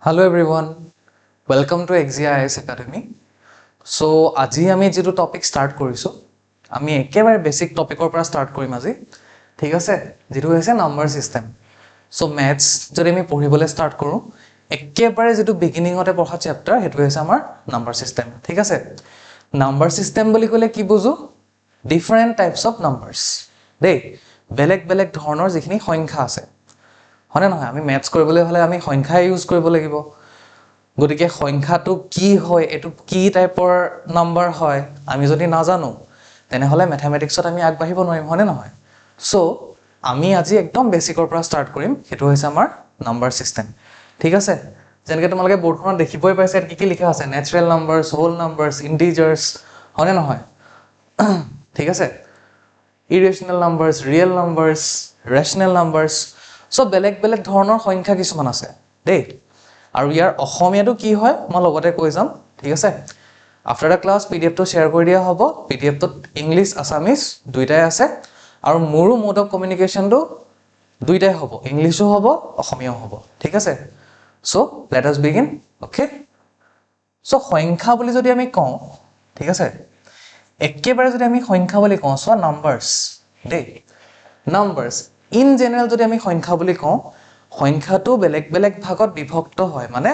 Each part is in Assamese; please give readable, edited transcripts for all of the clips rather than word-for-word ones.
Hello everyone, welcome to XGIS Academy. So আজি আমি যেটো টপিক স্টার্ট কৰিছো আমি একেবাৰে বেসিক টপিকৰ পৰা স্টাৰ্ট কৰিম আজি ঠিক আছে যেটো হৈছে নাম্বাৰ সিস্টেম সো ম্যাথছ যদি আমি পঢ়িবলৈ স্টাৰ্ট কৰো একেবাৰে যেটো বিগিনিংতে পঢ়া চ্যাপ্টাৰ হেতু হৈছে আমাৰ নাম্বাৰ সিস্টেম ঠিক আছে নাম্বাৰ সিস্টেম বুলি ক'লে কি বুজো ডিফাৰেন্ট টাইপস অফ নাম্বাৰস দেই বেলেগ বেলেগ ধৰণৰ যিখিনি সংখ্যা আছে হনে নহয় আমি ম্যাথছ কৰিবলৈ হলে আমি সংখ্যা ইউজ কৰিব লাগিব গতিকে সংখ্যাটো কি হয় এটো কি টাইপৰ নাম্বাৰ হয় আমি যদি না জানো তেনে হলে ম্যাথমেটিক্সত আমি আগবাঢ়িব নোৱাৰিম হনে নহয় সো আমি আজি একদম বেসিকৰ পৰা স্টাৰ্ট কৰিম হেতু হৈছে আমাৰ নাম্বাৰ সিস্টেম ঠিক আছে যেনেকৈ তোমালোকে বৰ্ডখনত দেখিবই পাইছে কি কি লিখা আছে ন্যাচাৰাল নাম্বাৰস হোল নাম্বাৰস ইন্টিজাৰ্স হনে নহয় ঠিক আছে irrational numbers real numbers rational numbers so বেলেগ বেলেগ ধৰণৰ সংখ্যা কিছুমান আছে দেই আৰু ইয়াৰ অসমীয়াটো কি হয় মই লগতে কৈ যাম ঠিক আছে আফটাৰ দা ক্লাস পিডিএফ টো শেয়াৰ কৰি দিয়া হ'ব পিডিএফ টোত ইংলিশ আসামিজ দুইটাই আছে আৰু মোৰো মোড অফ কমিউনিকেশনটো দুইটাই হ'ব ইংলিশো হ'ব অসমীয়াও হ'ব ঠিক আছে so let us begin okay so সংখ্যা বুলি যদি আমি কওঁ ঠিক আছে একেবাৰে যদি আমি সংখ্যা বুলি কওঁ সো নাম্বাৰস দেই নাম্বাৰস ইন জেনাৰেল যদি আমি সংখ্যা বুলি কওঁ সংখ্যাটো বেলেগ বেলেগ ভাগত বিভক্ত হয় মানে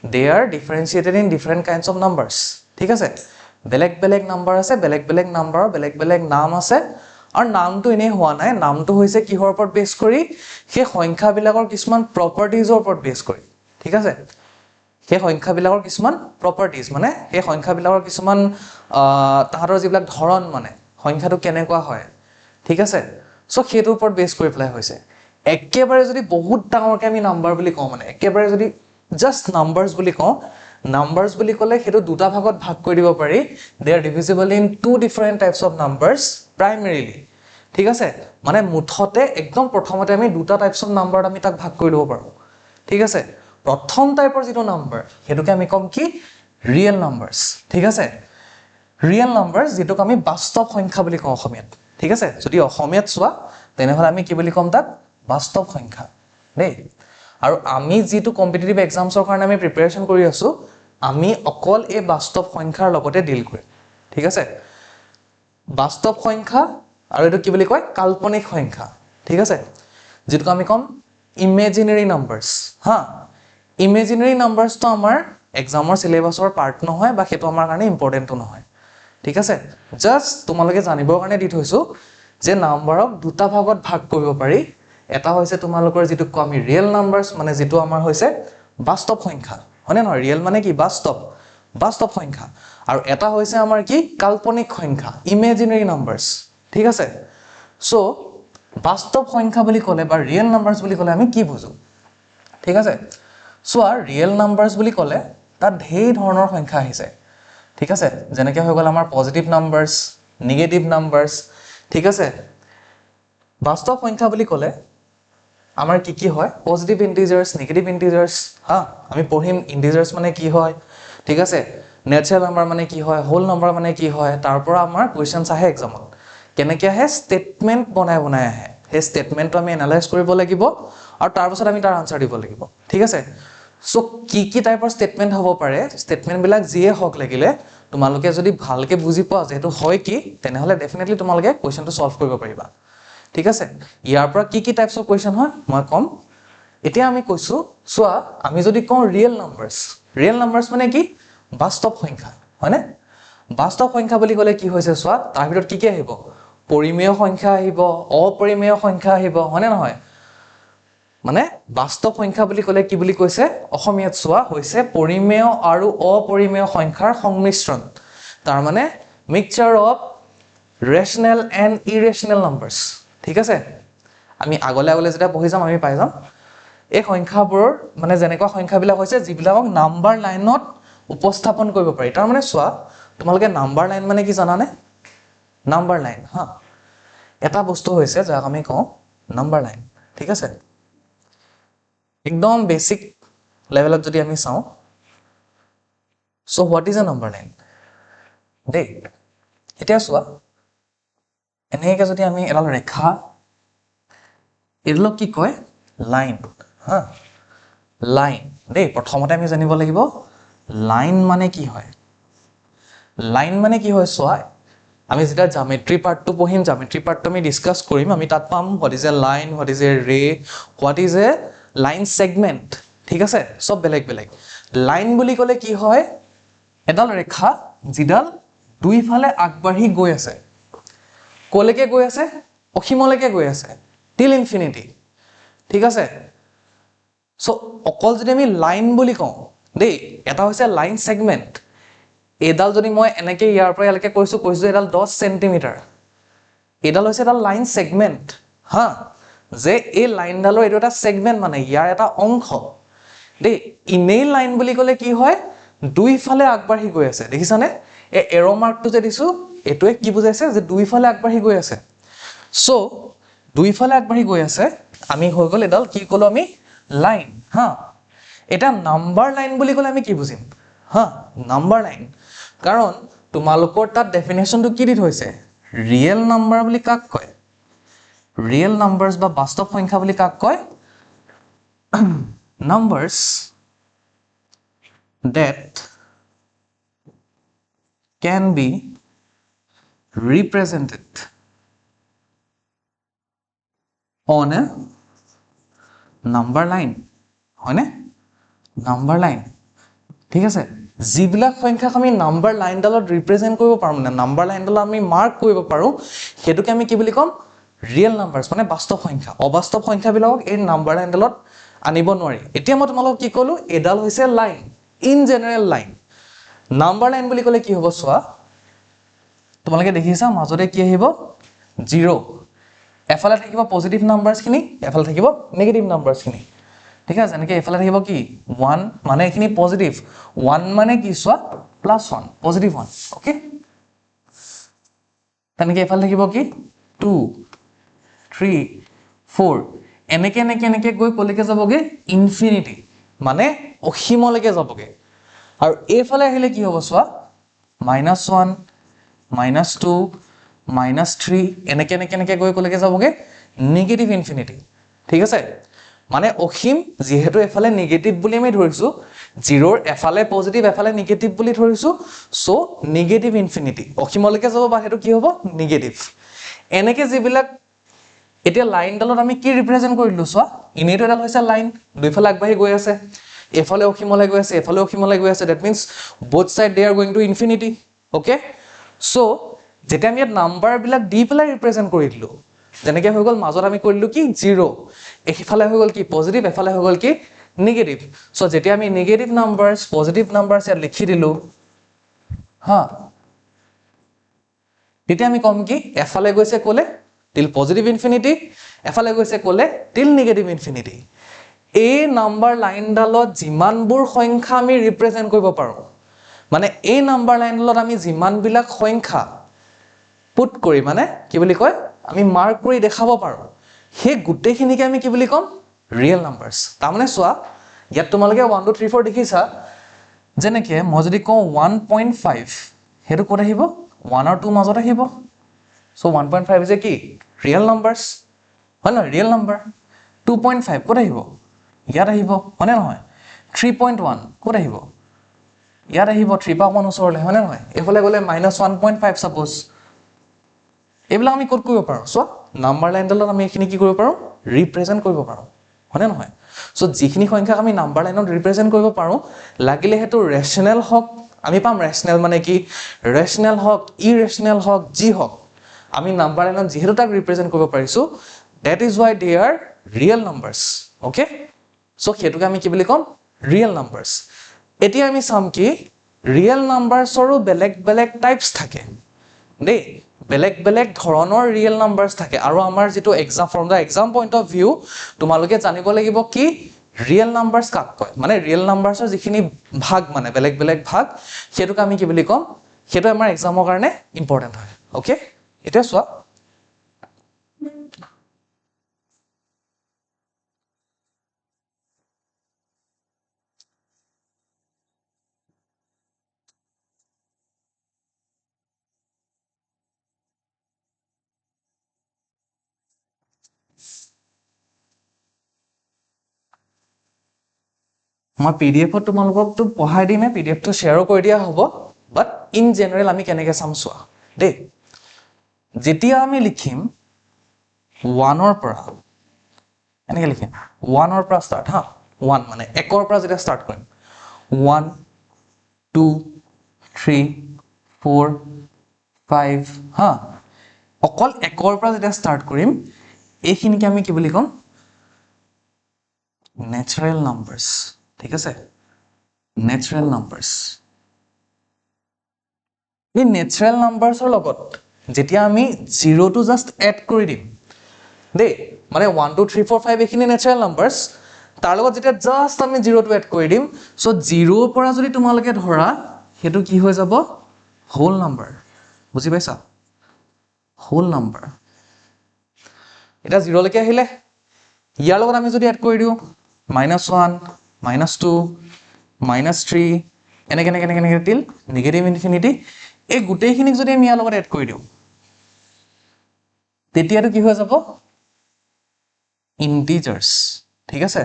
they are differentiated in different kinds of numbers ঠিক আছে বেলেগ বেলেগ নাম্বাৰ আছে বেলেগ বেলেগ নাম্বাৰৰ বেলেগ বেলেগ নাম আছে আৰু নামটো এনে হোৱা নাই নামটো হৈছে কিহৰ ওপৰত বেছ কৰি সেই সংখ্যা বিলাকৰ কিছুমান প্ৰপাৰ্টিজৰ ওপৰত বেছ কৰি ঠিক আছে সেই সংখ্যা বিলাকৰ কিছুমান প্ৰপাৰ্টিজ মানে সেই সংখ্যা বিলাকৰ কিছুমান তাহাতৰ যিবিলাক ধৰণ মানে সংখ্যাটো কেনেকুৱা হয় ঠিক আছে সো হেতুৰ ওপৰত বেছ কৰি প্লাই হৈছে একেবাৰে যদি বহুত ডাঙৰকে আমি নাম্বাৰ বুলি কওঁ মানে একেবাৰে যদি জাস্ট নাম্বাৰস বুলি কওঁ নাম্বাৰস বুলি ক'লে হেতু দুটা ভাগত ভাগ কৰি দিব পাৰি they are divisible in two different types of numbers primarily ঠিক আছে মানে মুঠতে একদম প্ৰথমতে আমি দুটা টাইপস অফ নাম্বাৰত আমি তাক ভাগ কৰি দিব পাৰো ঠিক আছে প্ৰথম টাইপৰ যেটো নাম্বাৰ হেতুকে আমি কম কি ৰিয়েল নাম্বাৰস ঠিক আছে ৰিয়েল নাম্বাৰস যেটোক আমি বাস্তৱ সংখ্যা বুলি কওঁ অসমীয়াত ঠিক আছে যদি অসমীয়াত চোৱা তেনেহলে আমি কি বুলি কম তাক বাস্তৱ সংখ্যা দেই আৰু আমি যেটো কম্পিটিটিভ এক্সামছৰ কাৰণে আমি প্ৰিপাৰেচন কৰি আছো আমি অকল এই বাস্তৱ সংখ্যাৰ লগতে ডিল কৰিম ঠিক আছে বাস্তৱ সংখ্যা আৰু এটো কি বুলি কয় কাল্পনিক সংখ্যা ঠিক আছে যেটো আমি কম ইমাজিনাৰী নাম্বাৰস হা ইমাজিনাৰী নাম্বাৰস তো আমাৰ এক্সামৰ সিলেবাসৰ পাৰ্ট নহয় বা হেতু আমাৰ কাৰণে ইম্পৰ্টেন্টটো নহয় ঠিক আছে জাস্ট তোমালোকে জানিবৰ কাৰণে দি থৈছো যে নাম্বাৰক দুটা ভাগত ভাগ কৰিব পাৰি এটা হৈছে তোমালোকৰ যেটো আমি ৰিয়েল নাম্বাৰস মানে যেটো আমাৰ হৈছে বাস্তৱ সংখ্যা হয়নে নহয় ৰিয়েল মানে কি বাস্তৱ সংখ্যা আৰু এটা হৈছে আমাৰ কি কাল্পনিক সংখ্যা ইমাজিনাৰী নাম্বাৰস ঠিক আছে সো বাস্তৱ সংখ্যা বুলি ক'লে বা ৰিয়েল নাম্বাৰস বুলি ক'লে আমি কি বুজো ঠিক আছে সো আৰ ৰিয়েল নাম্বাৰস বুলি ক'লে তাত ঢেৰ ধৰণৰ সংখ্যা আহিছে ঠিক আছে যেনেকৈ হৈ গ'ল আমাৰ পজিটিভ নাম্বাৰস নেগেটিভ নাম্বাৰস ঠিক আছে বাস্তৱ সংখ্যা বুলি ক'লে আমাৰ কি কি হয় পজিটিভ ইন্টিজাৰ্স নেগেটিভ ইন্টিজাৰ্স হা আমি পঢ়িম ইন্টিজাৰ্স মানে কি হয় ঠিক আছে ন্যাচাৰাল নাম্বাৰ মানে কি হয় হোল নাম্বাৰ মানে কি হয় তাৰ পৰা আমাৰ কোৱেশ্চনছ আহে এক্সামত কেনেকৈ আহে ষ্টেটমেন্ট বনাই আহে সেই ষ্টেটমেন্টটো আমি এনালাইজ কৰিব লাগিব আৰু তাৰ পিছত আমি তাৰ আনসাৰ দিব লাগিব ঠিক আছে সো কি টাইপৰ ষ্টেটমেন্ট হ'ব পাৰে ষ্টেটমেন্ট বিলাক যিয়ে হক লাগিলে তোমালোকে যদি ভালকে বুজি পোৱা যে এটো হয় কি তেনেহলে ডেফিনেটলি তোমালোকে কোৱেশ্চনটো সলভ কৰিব পাৰিবা ঠিক আছে ইয়াৰ পৰা কি টাইপস অফ কোৱেশ্চন হয় মই কম এতিয়া আমি কৈছো সোৱা আমি যদি কওঁ ৰিয়েল নাম্বাৰস মানে কি বাস্তৱ সংখ্যা হয়নে বাস্তৱ সংখ্যা বুলি ক'লে কি হৈছে সোৱা তাৰ ভিতৰত কি আহিব পৰিমেয় সংখ্যা আহিব অপৰিমেয় সংখ্যা আহিব হয়নে নহয় মানে বাস্তৱ সংখ্যা বুলি ক'লে কি বুলি কৈছে অসমীয়াত সোৱা হৈছে পৰিমেয় আৰু অপৰিমেয় সংখ্যাৰ সংমিশ্ৰণ তাৰ মানে mixture of rational and irrational numbers ঠিক আছে আমি আগলে যেটা পঢ়ি যাম আমি পাই যাম এই সংখ্যাবোৰৰ মানে যেনেকুৱা সংখ্যাবিলাক হৈছে যিবিলাকক নাম্বাৰ লাইনত উপস্থাপন কৰিব পাৰি তাৰ মানে সোৱা তোমালোকে নাম্বাৰ লাইন মানে কি জানানে নাম্বাৰ লাইন হা এটা বস্তু হৈছে যাক আমি কওঁ নাম্বাৰ লাইন ঠিক আছে একদম বেসিক লেভেলত যদি আমি চাওঁ so what is a number line দেই এতিয়া সোৱা এনেকৈ যদি আমি এডাল ৰেখা এডালক কি কয় লাইন হা লাইন দেই প্ৰথমতে আমি জানিব লাগিব লাইন মানে কি হয় লাইন মানে কি হয় চোৱা আমি যেতিয়া জামেট্ৰি পাৰ্টটো পঢ়িম জামেট্ৰি পাৰ্টটো আমি ডিসকাস কৰিম আমি তাত পাম what is a line what is a ray what is a line segment ঠিক আছে সব বেলেগ বেলেগ লাইন বুলি ক'লে কি হয় এডাল ৰেখা যিডাল দুইফালে আগবাঢ়ি গৈ আছে কলৈকে গৈ আছে অসীমলৈকে গৈ আছে টিল ইনফিনিটি ঠিক আছে সো অকল যদি আমি লাইন বুলি কওঁ দেই এটা হৈছে লাইন সেগমেন্ট এডাল যদি মই এনেকে ইয়াৰ পৰা ইয়ালৈকে কৈছো এডাল 10 সেন্টিমিটাৰ এডাল হৈছে এডাল লাইন সেগমেন্ট হা যে এই লাইনডালৰ এটো এটা সেগমেন্ট মানে ইয়াৰ এটা অংশ দেই ইনেই লাইন বুলি ক'লে কি হয় দুইফালে আগবাঢ়ি গৈ আছে দেখিছানে এই এৰো মাৰ্কটো যে দিছো এটোৱে কি বুজাইছে যে দুইফালে আগবাঢ়ি গৈ আছে সো দুইফালে আগবাঢ়ি গৈ আছে আমি হৈ গ'ল এডাল কি ক'লো আমি লাইন হা এটা নাম্বাৰ লাইন বুলি ক'লে আমি কি বুজিম হা নাম্বাৰ লাইন কাৰণ তোমালোকৰ তাত ডেফিনেশনটো কি দি থৈছে ৰিয়েল নাম্বাৰ বুলি কাক কয় ৰিয়েল নাম্বাৰছ বা বাস্তৱ সংখ্যা বুলি কাক কয় numbers that can be represented on a number line হয়নে নাম্বাৰ লাইন ঠিক আছে যিবিলাক সংখ্যাক আমি নাম্বাৰ লাইনডালত ৰিপ্ৰেজেন্ট কৰিব পাৰো মানে নাম্বাৰ লাইনডালত আমি মাৰ্ক কৰিব পাৰো হেতুকে আমি কি বুলি কম ৰিয়েল নাম্বাৰছ মানে বাস্তৱ সংখ্যা অবাস্তৱ সংখ্যাবিলাকক এই নাম্বাৰ লাইনডালত আনিব নোৱাৰি এতিয়া মই তোমালোকক কি ক'লো এডাল হৈছে line in general line number line বুলি ক'লে কি হ'ব চোৱা তোমালোকে দেখিছা মাজতে কি আহিব 0 এফালে থাকিব পজিটিভ নাম্বাৰছ খিনি এফালে থাকিব নেগেটিভ নাম্বাৰছ খিনি ঠিক আছে এনেকে এফালে থাকিব কি 1 মানে এখিনি পজিটিভ 1 মানে কি চোৱা +1 পজিটিভ 1 ওকে তেনেকে এফালে থাকিব কি 2 3 4 এনেকে গৈ কলৈকে যাবগে ইনফিনিটি মানে অসীমলৈকে যাবগে আৰু এফালে আহিলে কি হ'ব চোৱা -1 -2 -3 এনেকে গৈ কলৈকে যাবগে নেগেটিভ ইনফিনিটি ঠিক আছে মানে অসীম যেহেতু এফালে নেগেটিভ বুলি আমি ধৰিছো 0 ৰ এফালে পজিটিভ এফালে নেগেটিভ বুলি ধৰিছো সো নেগেটিভ ইনফিনিটি অসীমলৈকে যাব বা হেতু কি হ'ব নেগেটিভ এনেকে যিবিলাক এতিয়া লাইনডালত আমি কি ৰিপ্ৰেজেন্ট কৰিলো চোৱা ইনেটো এডাল হৈছে লাইন দুইফালে আগবাঢ়ি গৈ আছে এফালে অসীমলৈ গৈ আছে এফালে অসীমলৈ গৈ আছে that means both side they are going to infinity okay so যেতিয়া আমি নাম্বাৰ বিলাক দি পেলাই ৰিপ্ৰেজেন্ট কৰি দিলো যেনেকৈ হৈ গ'ল মাজত আমি কৰিলো কি 0 এফালে হৈ গ'ল কি পজিটিভ এফালে হৈ গ'ল কি নেগেটিভ সো যেতিয়া আমি নেগেটিভ নাম্বাৰছ পজিটিভ নাম্বাৰছ ইয়াত লিখি দিলো হা তেতিয়া আমি কম কি এফালে গৈছে কোলে till positive infinity এফালে গৈছে কোলে till negative infinity এই নাম্বাৰ লাইনডালত যিমানবোৰ সংখ্যা আমি ৰিপ্ৰেজেন্ট কৰিব পাৰো মানে এই নাম্বাৰ লাইনডালত আমি যিমানবিলাক সংখ্যা পুট কৰি মানে কি বুলি কয় আমি মাৰ্ক কৰি দেখাব পাৰো হে গুটেখিনিকে আমি কি বুলি কম ৰিয়েল নাম্বাৰছ তাৰমানে চোৱা ইয়াত তোমালোকে 1 2 3 4 দেখিছা যেনেকে মই যদি কওঁ 1.5 হেতু ক'ত আহিব 1 আৰু 2 মাজত আহিব সো 1.5 is a কি ৰিয়েল নাম্বাৰছ হয় না ৰিয়েল নাম্বাৰ 2.5 ক'ত আহিব ইয়াত আহিব হয়নে নহয় 3.1 ক'ত আহিব ইয়াত আহিব 3 পা 1 ওচৰলে হয়নে নহয় এফালে গলে -1.5 সাপোজ এইবিলাক আমি ক'ত কৰিব পাৰো সো নাম্বাৰ লাইনডালত আমি এখিনি কি কৰিব পাৰো ৰিপ্ৰেজেন্ট কৰিব পাৰো হয়নে নহয় সো যিখিনি সংখ্যাক আমি নাম্বাৰ লাইনত ৰিপ্ৰেজেন্ট কৰিব পাৰো লাগিলে হেতু ৰেশনাল হক আমি পাম ৰেশনাল মানে কি ৰেশনাল হক ইৰেশনাল হক জি হক আমি নাম্বাৰ লাইনত যেহেতু তাক ৰিপ্ৰেজেন্ট কৰিব পাৰিছো that is why they are real numbers okay so হেতুকে আমি কি বুলি কম real numbers এতিয়া আমি চাম কি real numbers আৰু বেলেগ বেলেগ টাইপস থাকে দেই বেলেগ বেলেগ ধৰণৰ real numbers থাকে আৰু আমাৰ যেটো exam from the exam point of view তোমালোকে জানিব লাগিব কি real numbers কাক কয় মানে real numbers ৰ যিখিনি ভাগ মানে বেলেগ বেলেগ ভাগ হেতুকে আমি কি বুলি কম হেতু আমাৰ এক্সামৰ কাৰণে ইম্পৰ্টেন্ট হয় ওকে এটা চোৱা মই পিডিএফত তোমালোককটো পঢ়াই দিমে পিডিএফটো শ্বেয়াৰো কৰি দিয়া হ'ব বাট ইন জেনেৰেল আমি কেনেকৈ চাম চোৱা দেই যেতিয়া আমি লিখিম 1 ৰ পৰা এনেকৈ লিখিম 1 ৰ পৰা ষ্টাৰ্ট হা 1 মানে 1 ৰ পৰা যেতিয়া ষ্টাৰ্ট কৰিম 1 2 3 4 5 হা অকল 1 ৰ পৰা যেতিয়া ষ্টাৰ্ট কৰিম এইখিনিকে আমি কি বুলি ক'ম নেচাৰেল নাম্বাৰছ ঠিক আছে নেচাৰেল নাম্বাৰছ এই নেচাৰেল নাম্বাৰছৰ লগত যেতিয়া আমি 0 টো জাস্ট এড কৰি দিম দেই মানে 1 2 3 4 5 এইখিনি নেচাৰেল নাম্বাৰছ তাৰ লগত যেতিয়া জাস্ট আমি 0 টো এড কৰি দিম সো 0 ৰ পৰা যদি তোমালোকে ধৰা হেতু কি হৈ যাব হোল নাম্বাৰ বুজি পাইছা হোল নাম্বাৰ এটা 0 লৈকে আহিলে ইয়াৰ লগত আমি যদি এড কৰি দিও -1 -2 -3 এনেকে টিল নেগেটিভ ইনফিনিটি এই গোটেইখিনিক যদি আমি ইয়াৰ লগত এড কৰি দিও তেতিয়াটো কি হৈ যাব ইন্টিজাৰ্স ঠিক আছে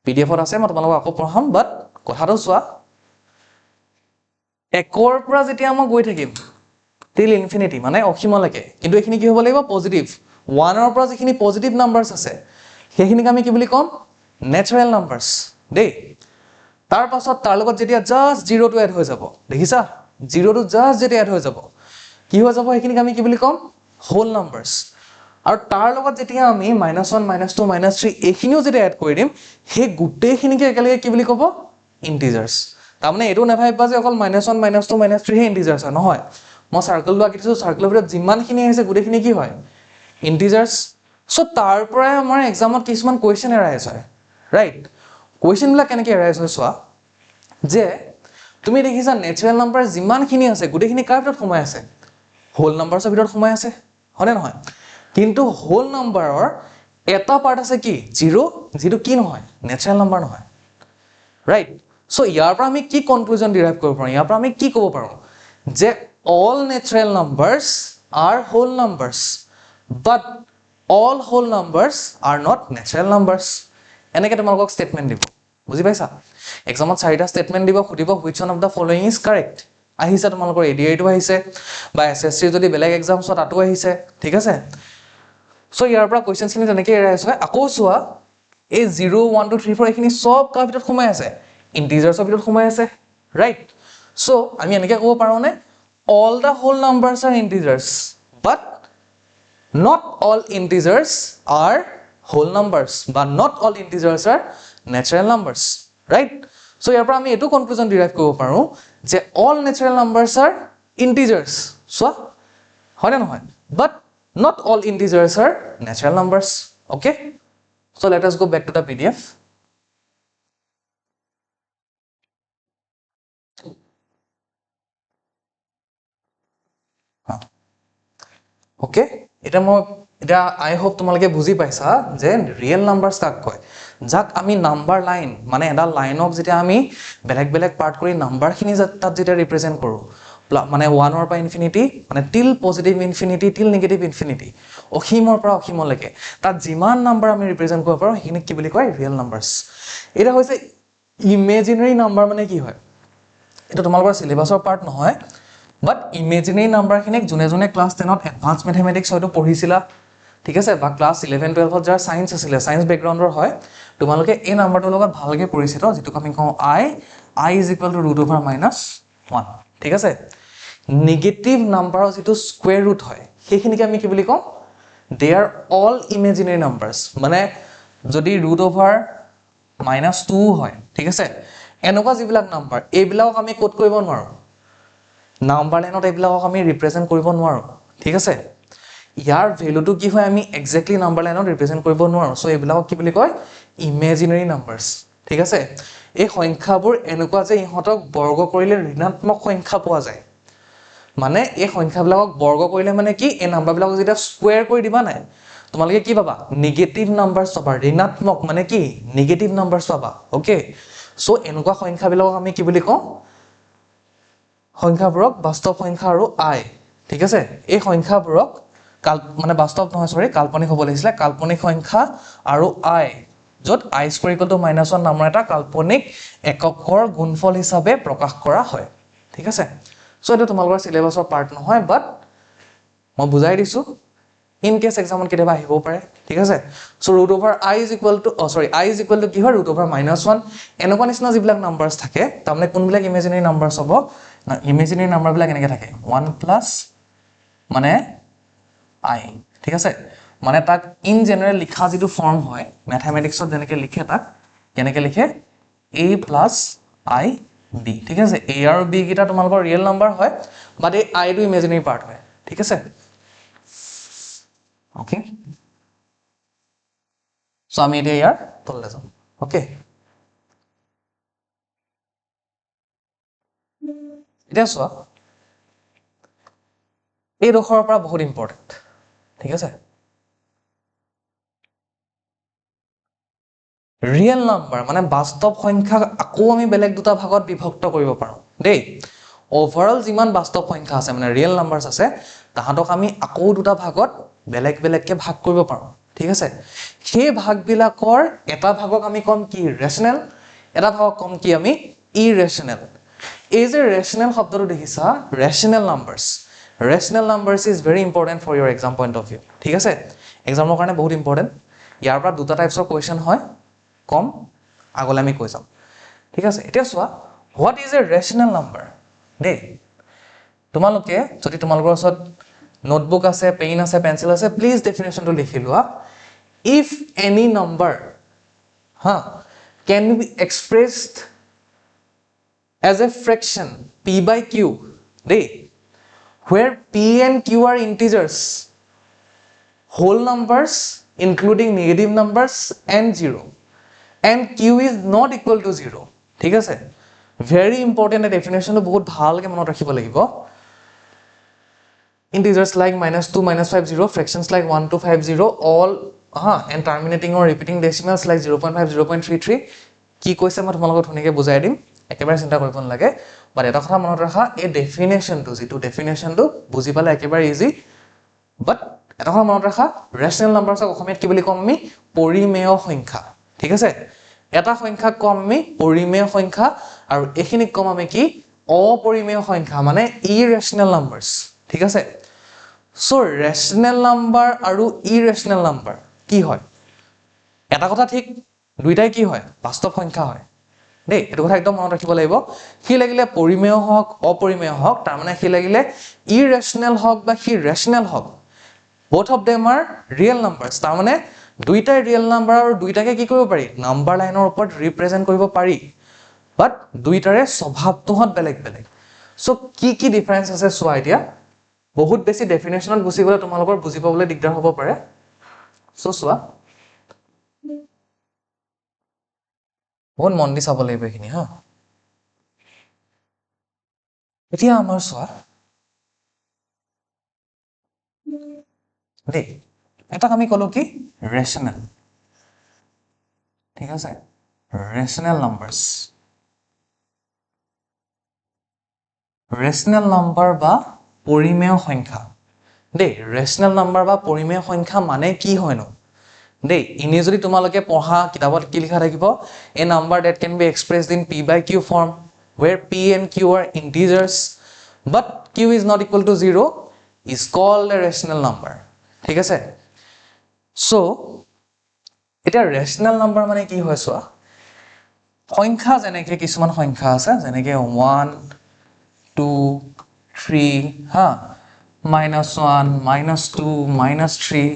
পিডিএফত আছে মই তোমালোকক আকৌ পঢ়াম বাট কথাটো চোৱা 1 ৰ পৰা যেতিয়া মই গৈ থাকিম টিল ইনফিনিটি মানে অসীমলৈকে কিন্তু এইখিনি কি হ'ব লাগিব পজিটিভ 1 ৰ পৰা যিখিনি পজিটিভ নাম্বাৰছ আছে সেইখিনিক আমি কি বুলি ক'ম নেচাৰেল নাম্বাৰছ দেই তাৰ পাছত তাৰ লগত যেতিয়া জাস্ট 0 টো এড হৈ যাব দেখিছা 0 টো জাস্ট যেতিয়া এড হৈ যাব কি হৈ যাব এইখিনিক আমি কি বুলি ক'ম হোল নাম্বাৰছ আৰু তাৰ লগত যেতিয়া আমি -1 -2 -3 এইখিনিও যেতিয়া এড কৰি দিম সেই গোটেইখিনিকে একেলগে কি বুলি ক'ব ইন্টিজাৰ্স তাৰমানে এটো নাভাবিবা যে অকল -1 -2 -3 হে ইন্টিজাৰ্স হয় নহয় মই সাৰ্কেল লোৱা কিছু সাৰ্কেলৰ ভিতৰত যিমানখিনি আহিছে গোটেইখিনি কি হয় ইন্টিজাৰ্স সো তাৰ পৰাই আমাৰ এক্সামত কিছুমান কোৱেশ্চন এৰাইজ হয় ৰাইট কোৱেশ্চন বিলাক কেনেকৈ এৰাইজ হয় চোৱা যে তুমি দেখিছা নেচাৰেল নাম্বাৰ যিমানখিনি আছে গোটেইখিনি কাৰ ভিতৰত সোমাই আছে হোল নাম্বাৰছৰ ভিতৰত সোমাই আছে হয়নে নহয় কিন্তু হোল নাম্বাৰৰ এটা পাৰ্ট আছে কি 0 যেটো কি নহয় নেচাৰেল নাম্বাৰ নহয় ৰাইট সো ইয়াৰ পৰা আমি কি কনক্লুজন ডিৰাইভ কৰিব পাৰোঁ ইয়াৰ পৰা আমি কি ক'ব পাৰোঁ যে all natural numbers are whole numbers but all whole numbers are not natural numbers এনেকে তোমালোকক স্টেটমেন্ট দিব বুজি পাইছা এক্সামত চাৰিটা স্টেটমেন্ট দিব খুদিব which one of the following is correct আহিছে তোমালোকৰ এডিআই টো আহিছে বা এসএসসি যদি বেলেগ এক্সামছ তাতো আহিছে ঠিক আছে সো ইয়াৰ পৰা কোৱেশ্চনছ খিনি তেনেকৈ এৰাইজ হয় আকৌ চোৱা এই 0 1 2 3 4 এইখিনি সব কাৰ ভিতৰত সোমাই আছে ইন্টিজাৰ্সৰ ভিতৰত সোমাই আছে ৰাইট সো আমি এনেকৈ ক'ব পাৰোঁ নে all the whole numbers are integers but not all integers are whole numbers but not all integers are natural numbers right so ইয়াৰ পৰা আমি এটো কনক্লুজন ডিৰাইভ কৰিব পাৰোঁ যে all natural numbers are integers so হয় না নহয় but not all integers are natural numbers okay so let us go back to the pdf okay এটা আই হোপ তোমালোকে বুজি পাইছা যে ৰিয়েল নাম্বাৰছ কাক কয় যাক আমি নাম্বাৰ লাইন মানে এটা লাইনক যেতিয়া আমি বেলেগ বেলেগ পাৰ্ট কৰি নাম্বাৰখিনি তাত যেতিয়া ৰিপ্ৰেজেন্ট কৰো মানে 1 ৰ পৰা ইনফিনিটি মানে টিল পজিটিভ ইনফিনিটি টিল নেগেটিভ ইনফিনিটি অসীমৰ পৰা অসীমলৈকে তাত যিমান নাম্বাৰ আমি ৰিপ্ৰেজেন্ট কৰিব পাৰো সেইখিনি কি বুলি কয় ৰিয়েল নাম্বাৰছ এটা হৈছে ইমেজিনাৰী নাম্বাৰ মানে কি হয় এটা তোমালোকৰ সিলেবাসৰ পাৰ্ট নহয় বাট ইমেজিনাৰী নাম্বাৰখিনিক জুনে ক্লাস 10 ত এডভান্স ম্যাথমেটিক্স হয়তো পঢ়িছিলা ঠিক আছে বা ক্লাস 11 12 ত যাৰ সায়েন্স আছিল সায়েন্স ব্যাকগ্ৰাউণ্ডৰ হয় তোমালোকে এই নাম্বাৰটোৰ লগত ভালকৈ পৰিচিত যেটো আমি কওঁ i = (-1) ঠিক আছে নেগেটিভ নাম্বাৰৰ যেটো স্কয়াৰ ৰুট হয় সেইখিনিকে আমি কি বুলি কওঁ দে আৰ অল ইমেজিনাৰী নাম্বাৰছ মানে যদি (-2) হয় ঠিক আছে এনেকুৱা যিবিলাক নাম্বাৰ এইবিলাকক আমি কোড কৰিব নোৱাৰো নাম্বাৰ লাইনত এইবিলাকক আমি ৰিপ্ৰেজেন্ট কৰিব নোৱাৰো ঠিক আছে ইয়াৰ ভ্যালুটো কি হয় আমি এক্স্যাক্টলি নাম্বাৰ লাইনত ৰিপ্ৰেজেন্ট কৰিব নোৱাৰো সো এইবিলাকক কি বুলি কয় ইমেজিনাৰী নাম্বাৰছ ঠিক আছে এই সংখ্যাবোৰ এনেকুৱা যে ইহঁতক বৰ্গ কৰিলে ঋণাত্মক সংখ্যা পোৱা যায় মানে এই সংখ্যাবিলাকক বৰ্গ কৰিলে মানে কি এই নাম্বাৰবিলাকক যেতিয়া স্কয়াৰ কৰি দিবা নাই তোমালোকে কি পাবা নেগেটিভ নাম্বাৰছ পাবা ঋণাত্মক মানে কি নেগেটিভ নাম্বাৰছ পাবা ওকে সো এনেকুৱা সংখ্যাবিলাকক আমি কি বুলি কওঁ সংখ্যাবোৰক বাস্তৱ সংখ্যা আৰু i ঠিক আছে এই সংখ্যাবোৰক মানে বাস্তৱ নহয় সৰি কাল্পনিক হ'ব লাগিছিল কাল্পনিক সংখ্যা আৰু i য'ত i স্কয়াৰ ইকুৱেল টু -1 নামৰ এটা কাল্পনিক এককৰ গুণফল হিচাপে প্ৰকাশ কৰা হয় ঠিক আছে সো এটা তোমালোকৰ সিলেবাসৰ পাৰ্ট নহয় বাট মই বুজাই দিছো ইন কেস এক্সামত কেতিয়াবা আহিব পাৰে ঠিক আছে so √i is equal to i is equal to কি হয় √1 এনেকুৱা নিচিনা যিবিলাক নাম্বাৰছ থাকে তাৰমানে কোনবিলাক ইমাজিনাৰী নাম্বাৰছ হ'ব ইমাজিনাৰী নাম্বাৰ বিলাক এনেকৈ থাকে 1 প্লাস মানে i ঠিক আছে মানে তাক ইন জেনাৰেল লিখা যেটো ফৰ্ম হয় ম্যাথমেটিক্সত যেনেকৈ লিখে তাক কেনেকৈ লিখে a plus i b ঠিক আছে a আৰু b কিটা তোমালোকৰ ৰিয়েল নাম্বাৰ হয় বাট এই i টো ইমাজিনাৰী পাৰ্ট হয় ঠিক আছে ওকে সো আমি এতিয়া ইয়াৰ তললৈ যাম ওকে এতিয়া চোৱা এই ৰখৰ পৰা বহুত ইম্পৰ্টেন্ট ঠিক আছে ৰিয়েল নাম্বাৰ মানে বাস্তৱ সংখ্যা আকৌ আমি বেলেগ দুটা ভাগত বিভক্ত কৰিব পাৰো দেই ওভাৰঅল যিমান বাস্তৱ সংখ্যা আছে মানে ৰিয়েল নাম্বাৰছ আছে তাহাঁতক আমি আকৌ দুটা ভাগত বেলেগ বেলেগকে ভাগ কৰিব পাৰো ঠিক আছে সেই ভাগবিলাকৰ এটা ভাগক আমি কম কি ৰেশনাল এটা ভাগক কম কি আমি ইৰেশনাল এই যে ৰেশনাল শব্দটো দেখিছা rational numbers is very important for your exam point of view ঠিক আছে এক্সামৰ কাৰণে বহুত ইম্পৰ্টেন্ট ইয়াৰ পৰা দুটা টাইপছৰ কোৱেশ্চন হয় কম আগলৈ আমি কৈ যাম ঠিক আছে এতিয়া চোৱা হোৱাট ইজ এ ৰেশনাল নাম্বাৰ দেই তোমালোকে যদি তোমালোকৰ ওচৰত নোটবুক আছে পেন আছে পেন্সিল আছে প্লিজ ডেফিনেশনটো লিখি লোৱা if any number can be expressed as a fraction p by q day where p and q are integers whole numbers including negative numbers and 0 and q is not equal to 0 ঠিক আছে very important definition বহুত ভালকে মনত ৰাখিব লাগিব integers like -2 -50 fractions like 1 to 50 all and terminating or repeating decimals like 0.5 0.33 কি কৈছে মই তোমালোকক ধুনীয়াকৈ বুজাই দিম একেবাৰে চিন্তা কৰিব নালাগে বাট এটা কথা মনত ৰাখা এই ডেফিনেশনটো যেটো ডেফিনেশনটো বুজি পালে একেবাৰে ইজি বাট এটা কথা মনত ৰাখা ৰেশনাল নাম্বাৰছক অসমীয়াত কি বুলি কম আমি পৰিমেয় সংখ্যা ঠিক আছে এটা সংখ্যা কম আমি পৰিমেয় সংখ্যা আৰু এখিনিক কম আমি কি অপৰিমেয় সংখ্যা মানে ইৰেশনাল নাম্বাৰছ ঠিক আছে সো ৰেশনাল নাম্বাৰ আৰু ইৰেশনাল নাম্বাৰ কি হয় এটা কথা ঠিক দুইটাই কি হয় বাস্তৱ সংখ্যা হয় দেই এটো কথা একদম মনত ৰাখিব লাগিব কি লাগিলে পৰিমেয় হওক অপৰিমেয় হওক তাৰ মানে কি লাগিলে ইৰেশনাল হওক বা কি ৰেশনাল হওক both of them are real numbers তাৰ মানে দুইটাই ৰিয়েল নাম্বাৰ আৰু দুইটাকে কি কৰিব পাৰি নাম্বাৰ লাইনৰ ওপৰত ৰিপ্ৰেজেন্ট কৰিব পাৰি বাট দুইটাৰে স্বভাৱটোহত বেলেগ বেলেগ সো কি ডিফাৰেন্স আছে চোৱা এতিয়া বহুত বেছি ডেফিনেশনত গুছি গলে তোমালোকৰ বুজি পাবলৈ দিগদাৰ হ'ব পাৰে সো চোৱা বহুত মন দি চাব লাগিব এখিনি এতিয়া আমাৰ চোৱা দেই এটা আমি কলো কি ৰেশনাল ঠিক আছে ৰেশনাল নাম্বাৰ বা পৰিমেয় সংখ্যা দেই ৰেশনাল নাম্বাৰ বা পৰিমেয় সংখ্যা মানে কি হয়নো দেই ইনি যদি তোমালোকে পঢ়া কিতাপত কি লিখা থাকিব a number that can be expressed in p by q form where p and q are integers but q is not equal to 0 is called a rational number ঠিক আছে সো এটা ৰেশনাল নাম্বাৰ মানে কি হয় চোৱা সংখ্যা যেনেকে কিছুমান সংখ্যা আছে যেনেকে 1 2 3 -1 -2 -3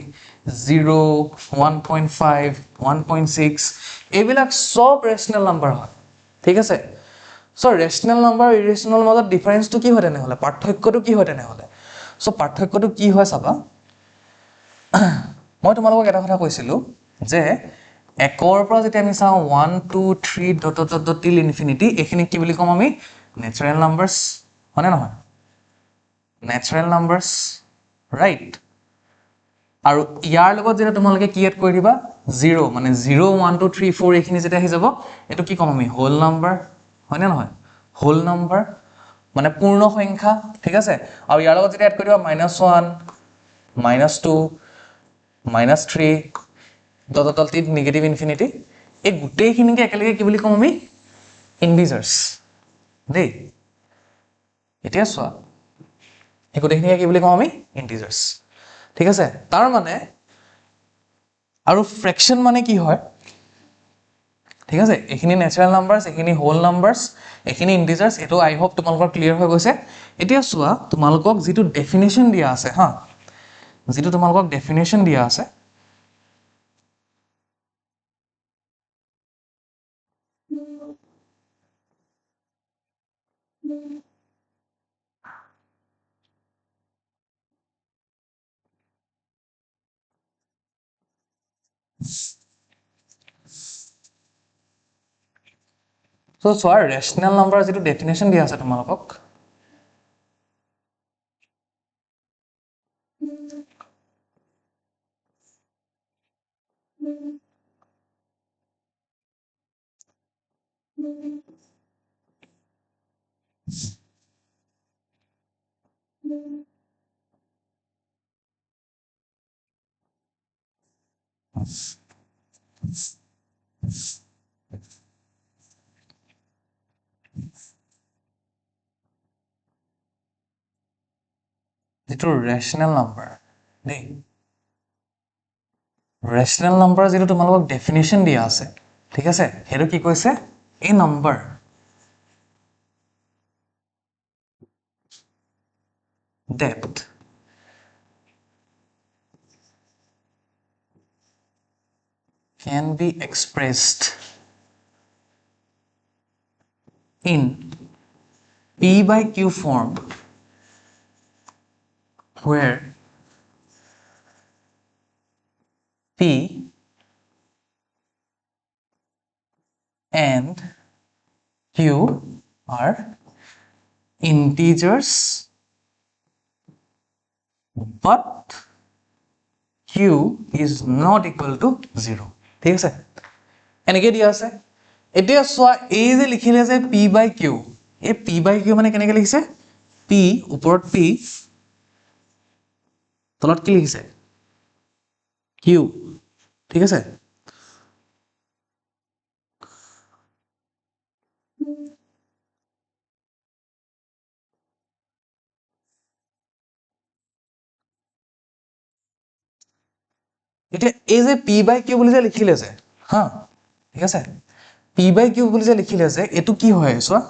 0 1.5 1.6 এইবিলাক সব ৰেশনাল নাম্বাৰ হয় ঠিক আছে সো ৰেশনাল নাম্বাৰ আৰু ইৰেশনাল মাজত ডিফাৰেন্সটো কি হয় তেনে হলে পাৰ্থক্যটো কি হয় তেনে হলে সো পাৰ্থক্যটো কি হয় চাবা মই তোমালোকক এটা কথা কৈছিলো যে একৰ পৰা যেতিয়া আমি চাও 1 2 3 ... till infinity এখিনি কি বুলি কম আমি নেচাৰেল নাম্বাৰছ হয়নে নহয় নেচাৰেল নাম্বাৰছ ৰাইট আৰু ইয়াৰ লগত যেটা তোমালোকে কি এড কৰি দিবা 0 মানে 0 1 2 3 4 এখিনি যেটা আহি যাব এটো কি কম আমি হোল নাম্বাৰ হয়নে নহয় হোল নাম্বাৰ মানে পূৰ্ণ সংখ্যা ঠিক আছে আৰু ইয়াৰ লগত যেটা এড কৰি দিবা -1 -2 -3 ... till negative infinity এই গোটেইখিনিকে একেলগে কি বুলি কম আমি ইন্টিজাৰ্ছ দেই এতিয়া চোৱা এই গোটেইখিনিকে কি বুলি কম আমি ইন্টিজাৰ্ছ ঠিক আছে তাৰ মানে আৰু ফ্ৰেকশন মানে কি হয় ঠিক আছে এখিনি ন্যাচাৰাল নাম্বাৰছ এখিনি হোল নাম্বাৰছ এখিনি ইন্টিজাৰ্ছ এটো আই হোপ তোমালোকৰ ক্লিয়াৰ হৈ গৈছে এতিয়া চোৱা তোমালোকক যেটো ডেফিনেশন দিয়া আছে হা যেটো তোমালোকক ডেফিনেশন দিয়া আছে So, so our rational number is the definition दिया है तुम्हारा যেটো rational number দেই rational number যেটো তোমালোকক ডেফিনিশন দিয়া আছে ঠিক আছে হেটো কি কৈছে a number that can be expressed in p by q form where p and q are integers but q is not equal to 0 ঠিক আছে এনেকে দিয়া আছে এতিয়া সোয়া এই যে লিখিলে যে p by q এই p by q মানে কেনেকে লিখিছে p ওপৰত p তলত কি লিখিছে q ঠিক আছে এতিয়া এই যে p by q বুলি যে লিখিলে যে হা ঠিক আছে p by q বুলি যে লিখিলে যে এটো কি হয় সোয়া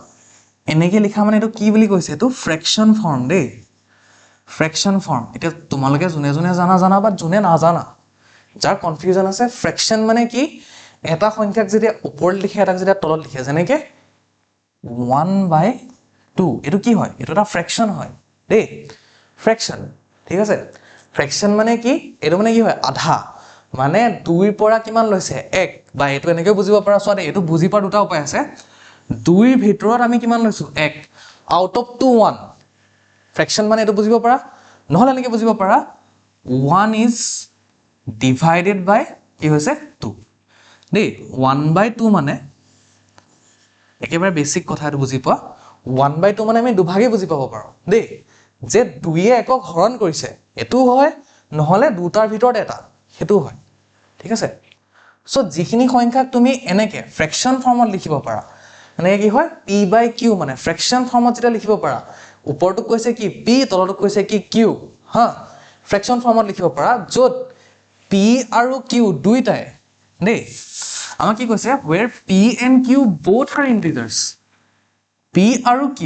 এনেকে লিখা মানে এটো কি বুলি কৈছে এটো ফ্ৰেকশন ফৰ্ম দেই ফ্ৰেকশন ফৰ্ম এটা তোমালোকে জুনে জুনে জানা বা জুনে না জানা যাৰ কনফিউজন আছে ফ্ৰেকশন মানে কি এটা সংখ্যাক যেতিয়া ওপৰত লিখে এটা যেতিয়া তলত লিখে যেনেকে 1/2 এটো কি হয় এটো এটা ফ্ৰেকশন হয় দেই ফ্ৰেকশন ঠিক আছে ফ্ৰেকশন মানে কি এটো মানে কি হয় আধা মানে 2 ৰ পৰা কিমান লৈছে 1 বা এটো এনেকৈ বুজিব পাৰা সোৱা দে এটো বুজি পাৰ দুটা উপায় আছে 2 ৰ ভিতৰত আমি কিমান লৈছো 1 আউট অফ 2 1 ফ্ৰেকশন মানে এটো বুজিব পাৰা নহলে এনেকৈ বুজিব পাৰা 1 is divided by কি হৈছে 2 দেই 1/2 মানে একেবাৰে বেসিক কথা এটো বুজি পা 1/2 মানে আমি দুভাগে বুজি পাব পাৰো দেই যে 2 এ একক হৰণ কৰিছে এটো হয় নহলে দুটাৰ ভিতৰত এটা হেতু হয় ঠিক আছে সো যিখিনি সংখ্যাক তুমি এনেকে ফ্ৰেকশন ফৰ্মত লিখিব পাৰা মানে কি হয় p by q মানে ফ্ৰেকশন ফৰ্মত যেটা লিখিব পাৰা ওপৰটো কৈছে কি p তলটো কৈছে কি q হা ফ্ৰেকশন ফৰ্মত লিখিব পাৰা যত p আৰু q দুইটাই দেই আমাক কি কৈছে where p and q both are integers p আৰু q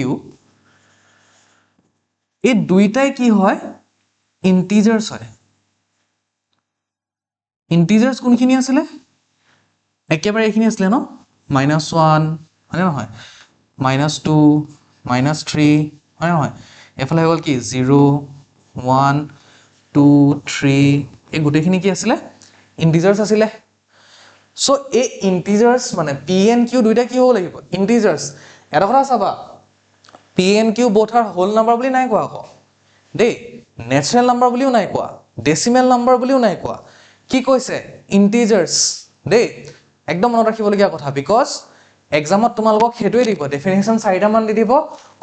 এই দুইটাই কি হয় integers হয় integers কোনখিনি আছিল একেবাৰে এখিনি আছিল ন -1 হয় নহয় -2 -3 হয় নহয় এফালে গল কি 0 1 2 3 এই গোটেইখিনি কি আছিল integers আছিল সো এই integers মানে p and q দুইটা কি হ'ব লাগিব integers এটা কথা চাবা p and q both are whole number বুলি নাই কোৱা আকৌ দেই natural number বুলিও নাই কোৱা decimal number বুলিও নাই কোৱা কি কৈছে integers দেই একদম মনত ৰাখিবলগীয়া কথা because এক্সামত তোমালোকক হেতুই দিব ডেফিনিশন চাৰিটা মান দি দিব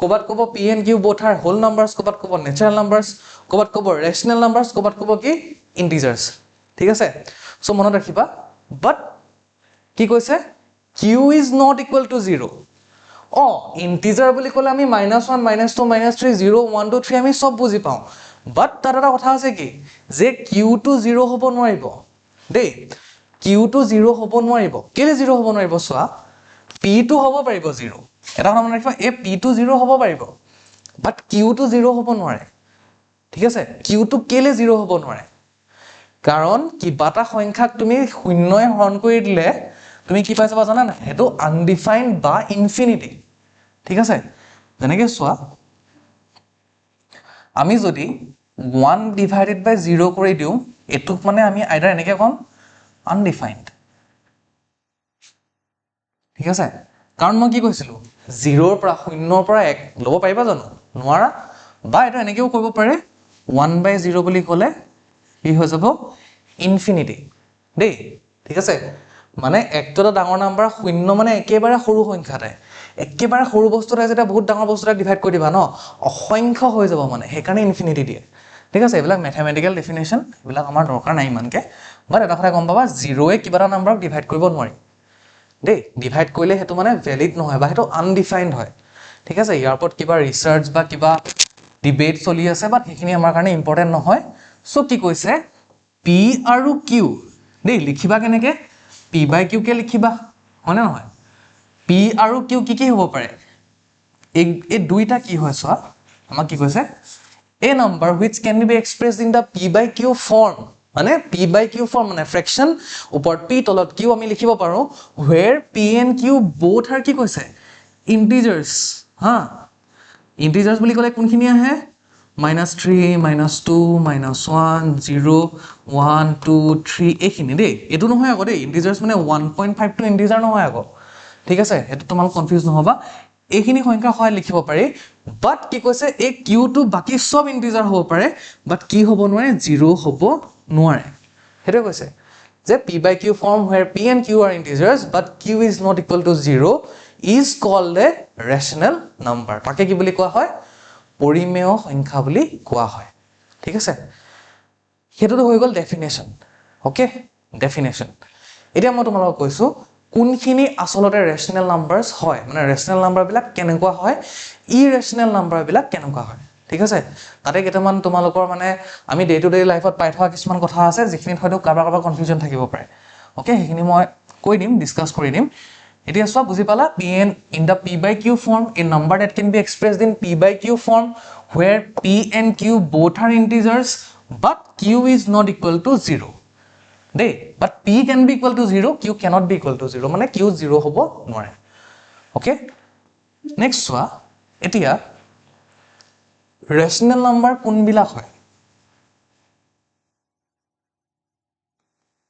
কবাত কব p and q both are whole numbers কবাত কব natural numbers কবাত কব rational numbers কবাত কব কি integers ঠিক আছে সো মনত ৰাখিবা but কি কৈছে q is not equal to 0 integer বুলি ক'লে আমি -1 -2 -3 0 1 2 3 আমি সব বুজি পাওঁ বাট তাত এটা কথা আছে কি যে q টো 0 হ'ব নোৱাৰিব দেই q টো 0 হ'ব নোৱাৰিব কেলে 0 হ'ব নোৱাৰিব চোৱা p টো হ'ব পাৰিব 0 এটা কথা মনত ৰাখিবা এই p টো 0 হ'ব পাৰিব বাট q টো 0 হ'ব নোৱাৰে ঠিক আছে q টো কেলে 0 হ'ব নোৱাৰে কাৰণ কিবা এটা সংখ্যাক তুমি শূন্যই হৰণ কৰি দিলে তুমি কি পাই যাবা জানা না হেতু আনডিফাইন্ড বা ইনফিনিটি ঠিক আছে যেনেকৈ চোৱা আমি যদি 1 ডিভাইডেড বাই 0 কৰি দিওঁ এটুক মানে আমি আইদাৰ এনেকৈ কম আনডিফাইন্ড ঠিক আছে কাৰণ মই কি কৈছিলো 0 ৰ পৰা 0 ৰ পৰা 1 ল'ব পাৰিবা জানো নোৱাৰা বা এটা এনেকৈও কৰিব পাৰে 1/0 বুলি ক'লে কি হৈ যাব ইনফিনিটি দেই ঠিক আছে মানে একটো এটা ডাঙৰ নাম্বাৰ 0 মানে একেবাৰে সৰু সংখ্যা এটা একেবাৰে সৰু বস্তু এটা যেটা বহুত ডাঙৰ বস্তু এটা ডিভাইড কৰি দিবা ন অসংখ্য হৈ যাব মানে সেইকাৰণে ইনফিনিটি দিয়ে ঠিক আছে এইবিলাক ম্যাথমেটিক্যাল ডেফিনেশন এইবিলাক আমাৰ দৰকাৰ নাই ইমানকে বাট এটা কথা গম পাবা 0 এ কিবা এটা নাম্বাৰক ডিভাইড কৰিব নোৱাৰি দেই ডিভাইড কৰিলে হেতু মানে ভ্যালিড নহয় বা হেতু আনডিফাইন্ড হয় ঠিক আছে ইয়াৰ ওপৰত কিবা ৰিসাৰ্চ বা কিবা ডিবেট চলি আছে বাট সেইখিনি আমাৰ কাৰণে ইম্পৰ্টেন্ট নহয় সো কি কৈছে p আৰু q দেই লিখিবা কেনেকে p/q কে লিখিবা হয় না নহয় p আৰু q কি হ'ব পাৰে এই দুইটা কি হয় চোৱা আমাক কি কৈছে a number which can be expressed in the p/q form মানে p/q form মানে fraction ওপৰত p তলত q আমি লিখিব পাৰো where p and q both are কি কৈছে integers হা integers বুলি ক'লে কোনখিনি আহে -3 -2 -1 0 1 2 3 এইখিনি দেই এটো নহয় আগো দেই integers মানে 1.5 টো integer নহয় আগো ঠিক আছে এটো তোমাল কনফিউজ নহবা এইখিনি সংখ্যা হয় লিখিব পাৰি বাট কি কৈছে এই q টো বাকি সব ইন্টিজাৰ হ'ব পাৰে বাট কি হ'ব নোৱাৰে 0 হ'ব নোৱাৰে হেটো কৈছে যে p/q form where p and q are integers but q is not equal to 0 is called a rational number তাকে কি বুলি কোৱা হয় পৰিমেয় সংখ্যা বুলি কোৱা হয় ঠিক আছে হেতুটো হৈ গল ডেফিনেশন ওকে ডেফিনেশন এতিয়া মই তোমালোকক কৈছো কোনখিনি আসলতে ৰেশনাল নাম্বাৰস হয় মানে ৰেশনাল নাম্বাৰ বিলাক কেনেকুৱা হয় ইৰেশনাল নাম্বাৰ বিলাক কেনেকুৱা হয় ঠিক আছে তাতে কেইটামান তোমালোকৰ মানে আমি ডে টু ডে লাইফত পাই থকা কিছুমান কথা আছে যিখিনি হয়তো কাবাৰ কনফিউজন থাকিব পাৰে ওকে সেইখিনি মই কৈ দিম ডিসকাস কৰি দিম এতিয়া সব বুজি পালা pn in the p/q form a number that can be expressed in p/q form where p and q both are integers but q is not equal to 0 দেই but p can be equal to 0 q cannot be equal to 0 মানে q 0 হ'ব নোৱাৰে ওকে নেক্সট চোৱা এতিয়া ৰেশনাল নাম্বাৰ কোনবিলাক হয়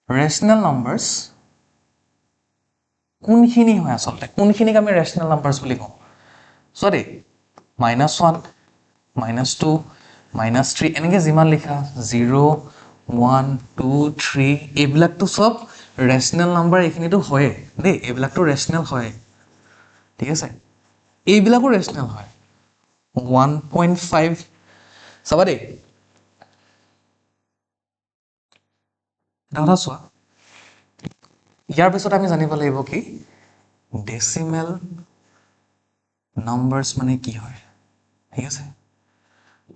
ৰেশনাল নাম্বাৰস কোনখিনি হয় আসলতে কোনখিনিক আমি ৰেশনাল নাম্বাৰস বুলি কওঁ সৰি -1 -2 -3 এনেকে যিমান লিখা 0 1 2 3 এইবিলাক তো সব ৰেশনাল নাম্বাৰ এইখিনিটো হয় দেই এইবিলাক তো ৰেশনাল হয় ঠিক আছে এইবিলাকো ৰেশনাল হয় 1.5 সবা দেই দাদা চোৱা ইয়াৰ পিছত আমি জানিব লাগিব কি ডেসিমেল নাম্বাৰস মানে কি হয় ঠিক আছে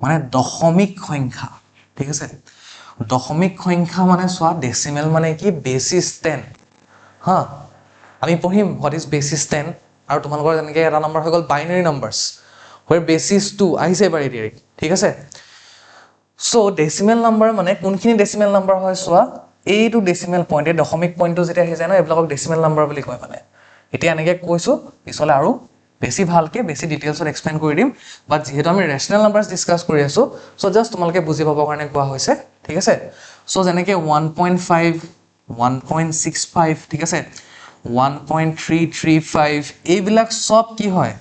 মানে দশমিক সংখ্যা ঠিক আছে দশমিক সংখ্যা মানে চোৱা ডেসিমেল মানে কি বেসিস 10 হা আমি পঢ়িম what is basis 10 আৰু তোমালোকৰ যেনেকৈ এটা নম্বৰ হৈ গল বাইনাৰী নাম্বাৰস where basis 2 আহিছে বাৰে দিয়ে ঠিক আছে সো ডেসিমেল নাম্বাৰ মানে কোনখিনি ডেসিমেল নাম্বাৰ হয় চোৱা এইটো ডেসিমেল পইণ্ট এই দশমিক পইণ্টটো যেটা আহি যায় ন এইবিলাকক ডেসিমেল নাম্বাৰ বুলি কয় মানে এতিয়া এনেকৈ কৈছো পিছলে আৰু বেছি ভালকে বেছি ডিটেইলছত এক্সপ্লেইন কৰি দিম বাট যেহেতু আমি ৰেশনাল নাম্বাৰস ডিসকাস কৰি আছো সো জাস্ট তোমালোকে বুজি পাবৰ কাৰণে কোৱা হৈছে ঠিক আছে সো যেনেকৈ 1.5 1.65 ঠিক আছে 1.335 এইবিলাক সব কি হয়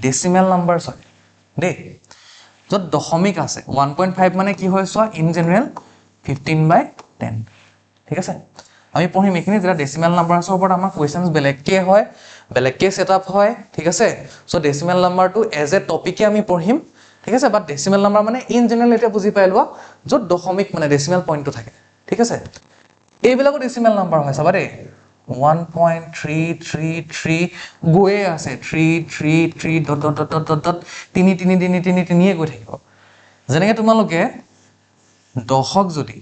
ডেসিমেল নাম্বাৰস হয় দেই যত দশমিক আছে 1.5 মানে কি হয় চোৱা ইন জেনাৰেল 15/10 ঠিক আছে আমি পঢ়িম এখিনি যেটা ডেসিমেল নাম্বাৰসৰ ওপৰত আমাৰ কোৱেশ্চনস বেলেগকে হয় বেলেগকে সেটআপ হয় ঠিক আছে সো ডেসিমেল নাম্বাৰটো এজ এ টপিকে আমি পঢ়িম ঠিক আছে বাট ডেসিমেল নাম্বাৰ মানে ইন জেনাৰেল এটা বুজি পাই লোৱা যত দশমিক মানে ডেসিমেল পইণ্টটো থাকে ঠিক আছে এইবিলাকো ডেসিমেল নাম্বাৰ হয় চাবা দেই 1.333 গৈয়ে আছে 333 dot dot dot dot dot 3 গৈ থাকিব যেনেকৈ তোমালোকে 10ক যদি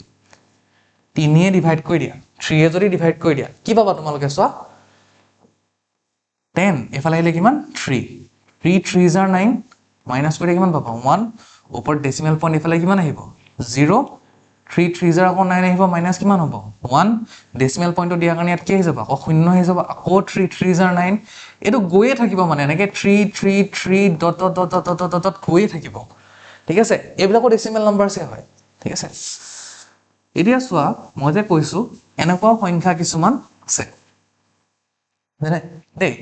3 ডিভাইড কৰি দিয়া 3 যদি ডিভাইড কৰি দিয়া কি পাবা তোমালোকে চোৱা 10 এফালে আহিলে কিমান 3 3 3s are 9 মাইনাস কৰি কিমান পাবা 1 ওপৰত ডেসিমেল পইণ্ট এফালে কিমান আহিব 0 3 3s are আকৌ 9 আহিব মাইনাস কিমান হ'ব 1 ডেসিমেল পইণ্টটো দিয়া কাৰণে ইয়াত কি আহি যাব আকৌ 0 আহি যাব আকৌ 3 3s are 9 এটো গৈয়ে থাকিব মানে এনেকৈ 3 3 3 dot dot dot dot dot dot গৈয়ে থাকিব ঠিক আছে এইবিলাকো ডেসিমেল নাম্বাৰছে হয় ঠিক আছে এতিয়া চোৱা মই যে কৈছো এনেকুৱা সংখ্যা কিছুমান আছে যেনে দেই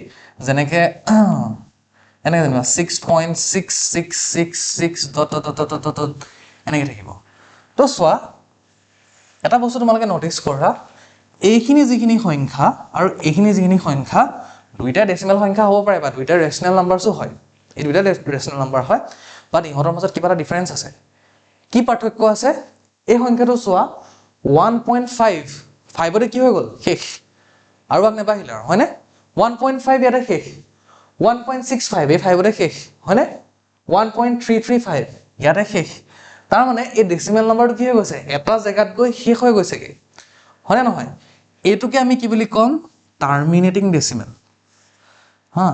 যেনেকৈ এনেকৈ যেনিবা 6.6666 dot dot dot dot dot এনেকৈ থাকিব তো চোৱা এটা বস্তু তোমালোকে নটিচ কৰা এইখিনি যিখিনি সংখ্যা আৰু এইখিনি যিখিনি সংখ্যা দুইটা ডেসিমেল সংখ্যা হ'ব পাৰে বা দুইটা ৰেচনেল নাম্বাৰছো হয় এই দুইটা ৰেচনেল নাম্বাৰ হয় বাট ইহঁতৰ মাজত কিবা এটা ডিফাৰেন্স আছে কি পাৰ্থক্য আছে এই সংখ্যাটো চোৱা 1.5 5তে কি হৈ গ'ল শেষ আৰু আগ নেবাহিলে আৰু হয়নে 1.5 ইয়াতে শেষ 1.65 এই 5তে শেষ হয়নে 1.335 ইয়াতে শেষ তাৰ মানে এই ডেসিমেল নাম্বাৰটো কি হৈ গৈছে এটা জায়গাত গৈ শেষ হৈ গৈছে কি হয়নে নহয় এইটোকে আমি কি বুলি কম টাৰ্মিনেটিং ডেসিমেল হা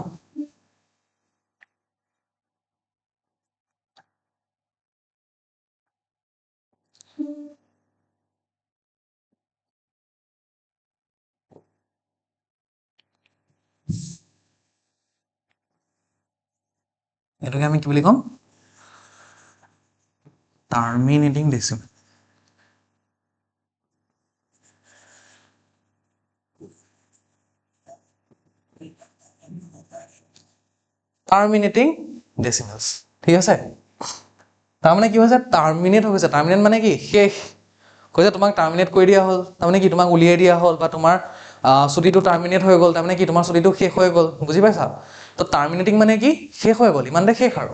এটোকে আমি কি বুলি কম টাৰ্মিনেটিং ডেসিমেল টাৰ্মিনেটিং ডেসিমেলস ঠিক আছে তাৰ মানে কি হৈছে টাৰ্মিনেট হৈ গৈছে টাৰ্মিনেট মানে কি শেষ কৈছে তোমাক টাৰ্মিনেট কৰি দিয়া হ'ল তাৰ মানে কি তোমাক উলিয়াই দিয়া হ'ল বা তোমাৰ ছুটিটো টাৰ্মিনেট হৈ গ'ল তাৰ মানে কি তোমাৰ ছুটিটো শেষ হৈ গ'ল বুজি পাইছা তো টাৰ্মিনেটিং মানে কি শেষ হৈ গ'ল ইমানতে শেষ আৰু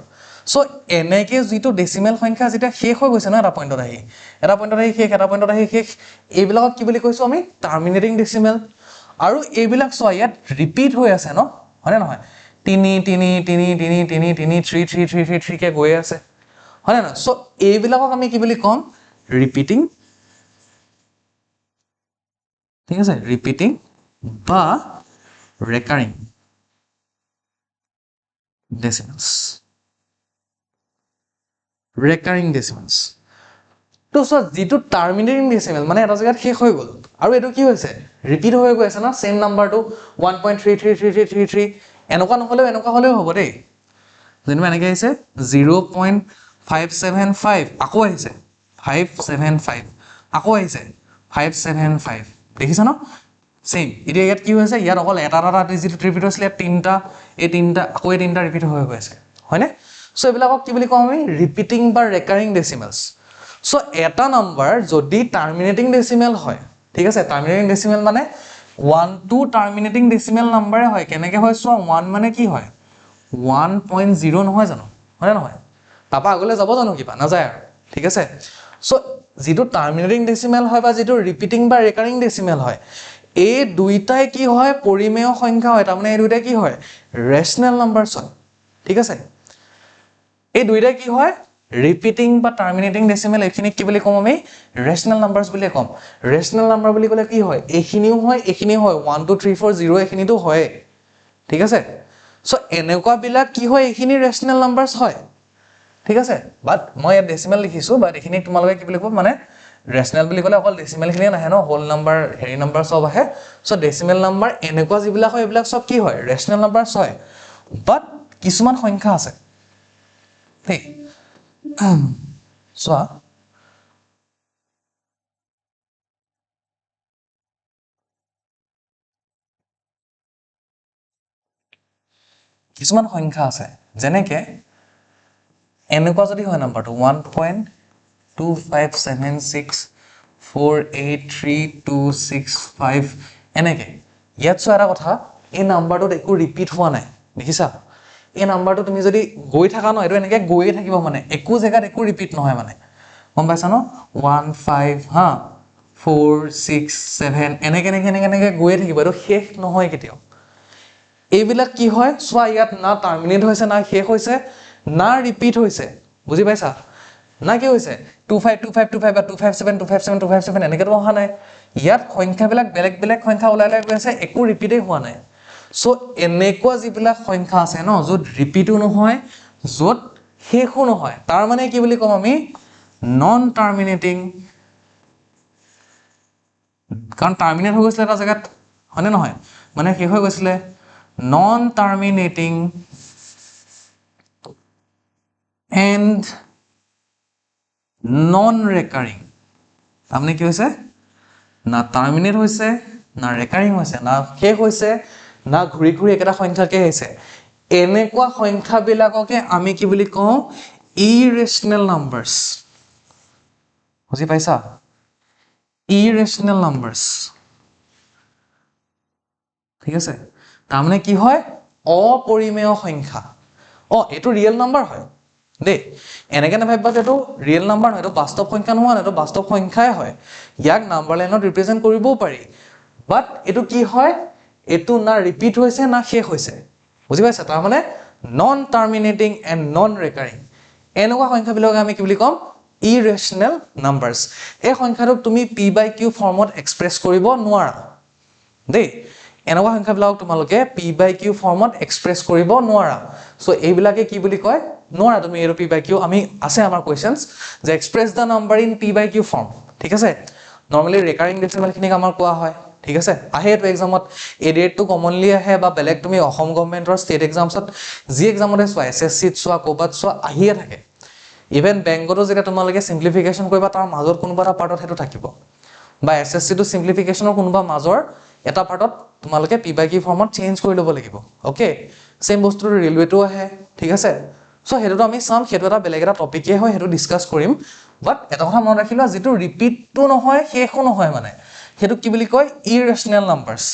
সো এনেকে যিটো ডেসিমেল সংখ্যা যেটা শেষ হৈ গৈছে না এটা পইণ্টত আহি শেষ এটা পইণ্টত আহি শেষ এইবিলাকক কি বুলি কৈছো আমি টাৰ্মিনেটিং ডেসিমেল আৰু এইবিলাক চোৱা ইয়াত ৰিপিট হৈ আছে ন হয়নে নহয় 3 3 3 3 3 3 3 3 3 3 3 কে গৈ আছে হয়নে নহয় সো এইবিলাকক আমি কি বুলি কম ৰিপিটিং ঠিক আছে ৰিপিটিং বা ৰেকাৰিং ডেসিমেলস ৰেকাৰিং ডেসিমেলস তো সো যেটো টাৰ্মিনেটিং ডেসিমেল মানে এটা জায়গাত শেষ হৈ গ'ল আৰু এটো কি হৈছে ৰিপিট হৈ গৈ আছে না সেম নাম্বাৰটো 1.33333 এনেকুৱা নহলেও এনেকুৱা হলেও হ'ব দেই যেনিবা এনেকৈ আহিছে 0.575 আকৌ আহিছে 575 আকৌ আহিছে 575 দেখিছা ন সেম এতিয়া ইয়াত কি হৈছে ইয়াত অকল এটা যিটো ৰিপিট হৈছিল ইয়াত তিনটা এই তিনটা আকৌ এই তিনটা ৰিপিট হৈ গৈছে হয়নে সো এইবিলাকক কি বুলি কওঁ আমি ৰিপিটিং বা ৰেকাৰিং ডেসিমেলস সো এটা নাম্বাৰ যদি টাৰ্মিনেটিং ডেসিমেল হয় ঠিক আছে টাৰ্মিনেটিং ডেসিমেল মানে 1 টু টাৰ্মিনেটিং ডেসিমেল নাম্বাৰে হয় কেনেকৈ হয় সো 1 মানে কি হয় 1.0 নহয় জানো হয় নহয় তাপা আগলৈ যাব জানো কিবা না যায় আৰু ঠিক আছে সো যেটো টাৰ্মিনেটিং ডেসিমেল হয় বা যেটো ৰিপিটিং বা ৰেকাৰিং ডেসিমেল হয় এই দুইটাই কি হয় পৰিমেয় সংখ্যা হয় তাৰমানে এই দুইটাই কি হয় ৰেচনেল নাম্বাৰছ হয় ঠিক আছে এই দুইটাই কি হয় ৰিপিটিং বা টাৰ্মিনেটিং ডেসিমেল এখিনি কি বুলি কম আমি ৰেচনেল নাম্বাৰছ বুলি কম ৰেচনেল নাম্বাৰ বুলি ক'লে কি হয় এখিনিও হয় 1 2 3 4 0 এখিনিটো হয় ঠিক আছে সো এনেকুৱা বিলাক কি হয় এখিনি ৰেচনেল নাম্বাৰছ হয় ঠিক আছে বাট মই ইয়াত ডেসিমেল লিখিছো বাট এখিনি তোমালোকে কি বুলি ক'ব মানে ৰেচনেল বুলি ক'লে অকল ডেসিমেল খিনি নাহে ন হোল নাম্বাৰ হেৰি নাম্বাৰ সব আহে সো ডেসিমেল নাম্বাৰ এনেকুৱা যিবিলাক হয় এইবিলাক সব কি হয় ৰেচনেল নাম্বাৰছ হয় বাট কিছুমান সংখ্যা আছে ঠিক চোৱা কিছুমান সংখ্যা আছে যেনেকৈ এনেকুৱা যদি হয় নাম্বাৰটো 1.2576483265 এনেকৈ ইয়াত চোৱা এটা কথা এই নাম্বাৰটোত একো ৰিপিট হোৱা নাই দেখিছা এই নাম্বাৰটো তুমি যদি গৈ থাকা ন এটো এনেকৈ গৈয়ে থাকিব মানে একো জায়গাত একো ৰিপিট নহয় মানে গম পাইছা ন 15 হা 4 6 7 এনেকে গৈয়ে থাকিব এইটো শেষ নহয় কেতিয়াও এইবিলাক কি হয় চোৱা ইয়াত না টাৰ্মিনেট হৈছে না শেষ হৈছে না ৰিপিট হৈছে বুজি পাইছা না কি হৈছে 252525 বা 257 257 257 এনেকেতো অহা নাই ইয়াত সংখ্যাবিলাক বেলেগ বেলেগ সংখ্যা ওলাই গৈ আছে একো ৰিপিটেই হোৱা নাই সো এনেকুৱা যিবিলাক সংখ্যা আছে ন য'ত ৰিপিটো নহয় য'ত শেষো নহয় তাৰ মানে কি বুলি কম আমি নন টাৰ্মিনেটিং কাৰণ টাৰ্মিনেট হৈ গৈছিলে এটা জেগাত হয়নে নহয় মানে শেষ হৈ গৈছিলে non terminating and non recurring তাৰমানে কি হৈছে না টাৰ্মিনেট হৈছে না ৰেকাৰিং হৈছে না শেষ হৈছে না ঘূৰি ঘূৰি একেটা সংখ্যাকে হৈছে এনেকুৱা সংখ্যাবিলাককে আমি কি বুলি কওঁ ইৰেচনেল নাম্বাৰছ বুজি পাইছা irrational numbers ঠিক আছে তাৰমানে কি হয় অপৰিমেয় সংখ্যা এটো ৰিয়েল নাম্বাৰ হয় দেই এনেকে নাভাবিবা যে এটো ৰিয়েল নাম্বাৰ নহয় এটো বাস্তৱ সংখ্যা নহয় এটো বাস্তৱ সংখ্যাই হয় ইয়াক নাম্বাৰ লাইনত ৰিপ্ৰেজেন্ট কৰিবও পাৰি বাট এটো কি হয় এটো না ৰিপিট হৈছে না শেষ হৈছে বুজি পাইছা তাৰমানে non terminating and non recurring এনেকুৱা সংখ্যাবিলাক আমি কি বুলি কম irrational numbers এই সংখ্যাটোক তুমি p by q ফৰ্মত এক্সপ্ৰেছ কৰিব নোৱাৰা দেই এনেকুৱা সংখ্যাবিলাক তোমালোকে p by q ফৰ্মত এক্সপ্ৰেছ কৰিব নোৱাৰা সো এইবিলাকে কি বুলি কয় নোৱাৰা তুমি এৰ p by q আমি আছে আমাৰ কোৱেশ্চনছ যে express the number in p by q form ঠিক আছে নৰমালি ৰেকাৰিং ডেসিমেল খিনিক আমাৰ কোৱা হয় ঠিক আছে আহে এটো এক্সামত এই ডেটটো কমনলি আহে বা বেলেগ তুমি অসম গভৰ্ণমেন্টৰ ষ্টেট এক্সামছত যি এক্সামতে চোৱা এছএছসিত চোৱা কোবাত চোৱা আহিয়ে থাকে ইভেন বেংকতো যেটা তোমালোকে সিম্পলিফিকেশন কৰিবা তাৰ মাজৰ কোনোবা এটা পাৰ্টত হেতু থাকিব বা এসএসসি টু সিম্পলিফিকেশনৰ কোনোবা মাজৰ এটা পাৰ্টত তোমালোকে পি বাই কি ফৰ্মত চেঞ্জ কৰি ল'ব লাগিব ওকে সেম বস্তুটো ৰেলৱেটো আহে ঠিক আছে সো হেতুটো আমি চাম হেতু এটা বেলেগ এটা টপিকে হয় হেতু ডিসকাস কৰিম বাট এটা কথা মনত ৰাখিবা যেটো ৰিপিটটো নহয় শেষো নহয় মানে হেতু কি বুলি কয় ইৰেচনেল নাম্বাৰছ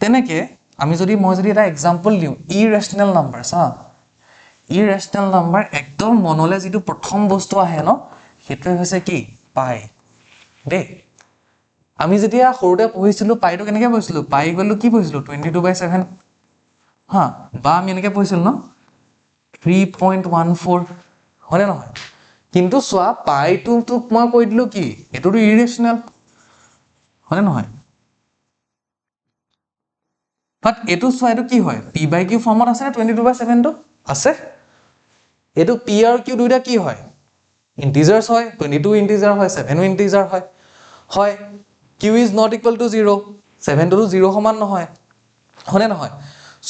তেনেকে আমি যদি মই যদি এটা এক্সাম্পল দিওঁ ইৰেচনেল নাম্বাৰছ irrational number একদম মনলে যেটো প্ৰথম বস্তু আহে ন হেতু হৈছে কি পাই দে আমি যেতিয়া সৰুতে পঢ়িছিলো পাইটো কেনেকৈ পঢ়িছিলো পাই গলো কি পঢ়িছিলো 22/7 বা আমি এনেকৈ পঢ়িছিলো ন 3.14 হয়নে নহয় কিন্তু সোৱা পাইটো তো মই কৈ দিলো কি এটোটো irrational হয়নে নহয় বাট এটো সোৱা এটো কি হয় p by q ফৰ্মত আছে না 22/7 টো আছে এটো p আৰু q দুইটা কি হয় ইন্টিজাৰস হয় 22 ইন্টিজাৰ হয় 7 ইন্টিজাৰ হয় হয় q is not equal to 0 7 to 0 সমান নহয় হয়নে নহয়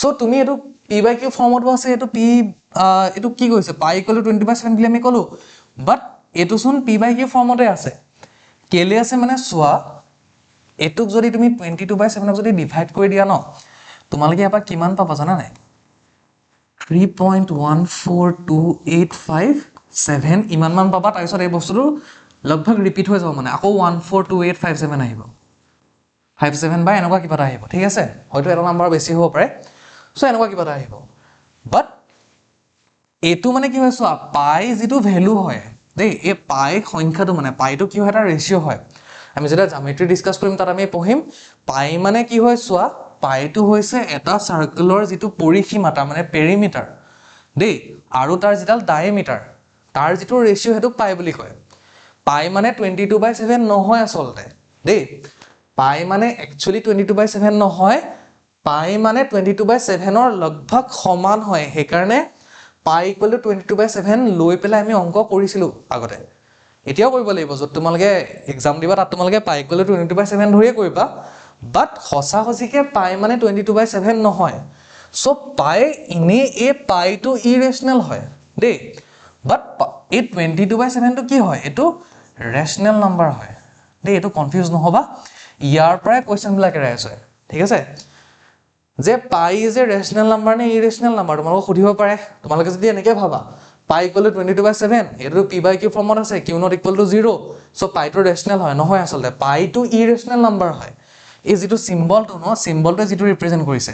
সো তুমি এটো p by q ফৰ্মত আছে এটো p এটো কি কৈছে pi equal to 20/7 বুলি আমি কলো বাট এটো শুন p by q ফৰ্মতে আছে কেলে আছে মানে সোৱা এটুক যদি তুমি 22/7 যদি ডিভাইড কৰি দিয়া ন তোমালোকে আপা কিমান পাবা জানা নাই 3.14285 ইমান মান পাবা তাৰপিছত এই বস্তুটো লগভগ ৰিপিট হৈ যাব মানে আকৌ 142857 আহিব 57 বা এনেকুৱা কিবা এটা আহিব ঠিক আছে হয়তো এটা নাম্বাৰ বেছি হ'ব পাৰে সো এনেকুৱা কিবা এটা আহিব বাট এটো মানে কি হয় চোৱা পাই যেটো ভ্যালু হয় দেই এই পাই সংখ্যাটো মানে পাইটো কি হয় এটা ৰেশিও হয় আমি যেটা জিওমেট্ৰি ডিসকাস কৰিম তাত আমি পঢ়িম পাই মানে কি হয় চোৱা পাইটো হৈছে এটা সাৰ্কুলৰ যেটো পৰিসীমা তাৰ মানে পেৰিমিটাৰ দেই আৰু তাৰ যেটাল ডায়ামিটাৰ তাৰ যেটো ৰেশিও হেতু পাই বুলি কয় পাই মানে 22/7 নহয় আসলতে দেই পাই মানে একচুয়ালি 22/7 নহয় পাই মানে 22/7 ৰ লগভগ সমান হয় সেই কাৰণে পাই ইকুৱেল টু 22/7 লৈ পেলাই আমি অংক কৰিছিলো আগতে এতিয়াও কৰিব লাগিব যত তোমালকে এক্সাম দিবা তাত তোমালকে পাই ইকুৱেল টু 22/7 ধৰিয়ে কৰিবা বাট হসা হসিকে পাই মানে 22/7 নহয় সো পাই ইনে এ পাই টু ইৰেচনেল হয় দেই বাট এই 22/7 টো কি হয় এটো ৰেশনেল নাম্বাৰ হয় দেই এটো কনফিউজ নহবা ইয়াৰ পৰাই কোৱেশ্চন বিলাক ৰাইজ হয় ঠিক আছে যে পাই ইজ এ ৰেশনেল নাম্বাৰ নে ইৰেশনেল নাম্বাৰ তোমালোক সুধিব পাৰে তোমালোকে যদি এনেকে ভাবা পাই ইকুৱেল টু 22/7 এটো p by q ফৰ্মত আছে q not equal to 0 so পাই টু ৰেশনেল হয় নহয় আসলতে পাই টু ইৰেশনেল নাম্বাৰ হয় এই যেটো সিম্বলটো ন সিম্বলটো যেটো ৰিপ্ৰেজেন্ট কৰিছে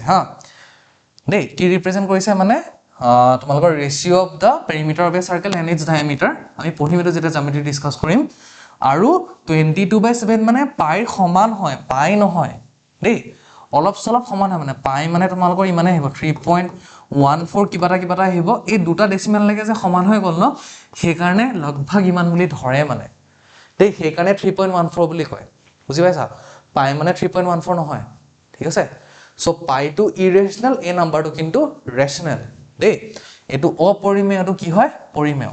দেই কি ৰিপ্ৰেজেন্ট কৰিছে মানে তোমালোকৰ ratio of the perimeter of a circle and its diameter আমি পঢ়িম এটো যেটা জিওমেট্ৰি ডিসকাস কৰিম আৰু 22/7 মানে পাইৰ সমান হয়, পাই নহয় দেই, অলপ চলপ সমান হয় মানে পাই মানে তোমালোকৰ ইমানে আহিব 3.14 কিবা এটা আহিব। এই দুটা ডেচিমেল লাগে যে সমান হৈ গ'ল ন, সেইকাৰণে লগভাগ ইমান বুলি ধৰে মানে দেই, সেইকাৰণে 3.14 বুলি কয়, বুজি পাইছা? পাই মানে 3.14 নহয়, ঠিক আছে? চ' পাইটো ইৰেচনেল, এই নাম্বাৰটো কিন্তু ৰেচনেল দেই। এইটো অপৰিমেয়টো কি হয়? পৰিমেয়।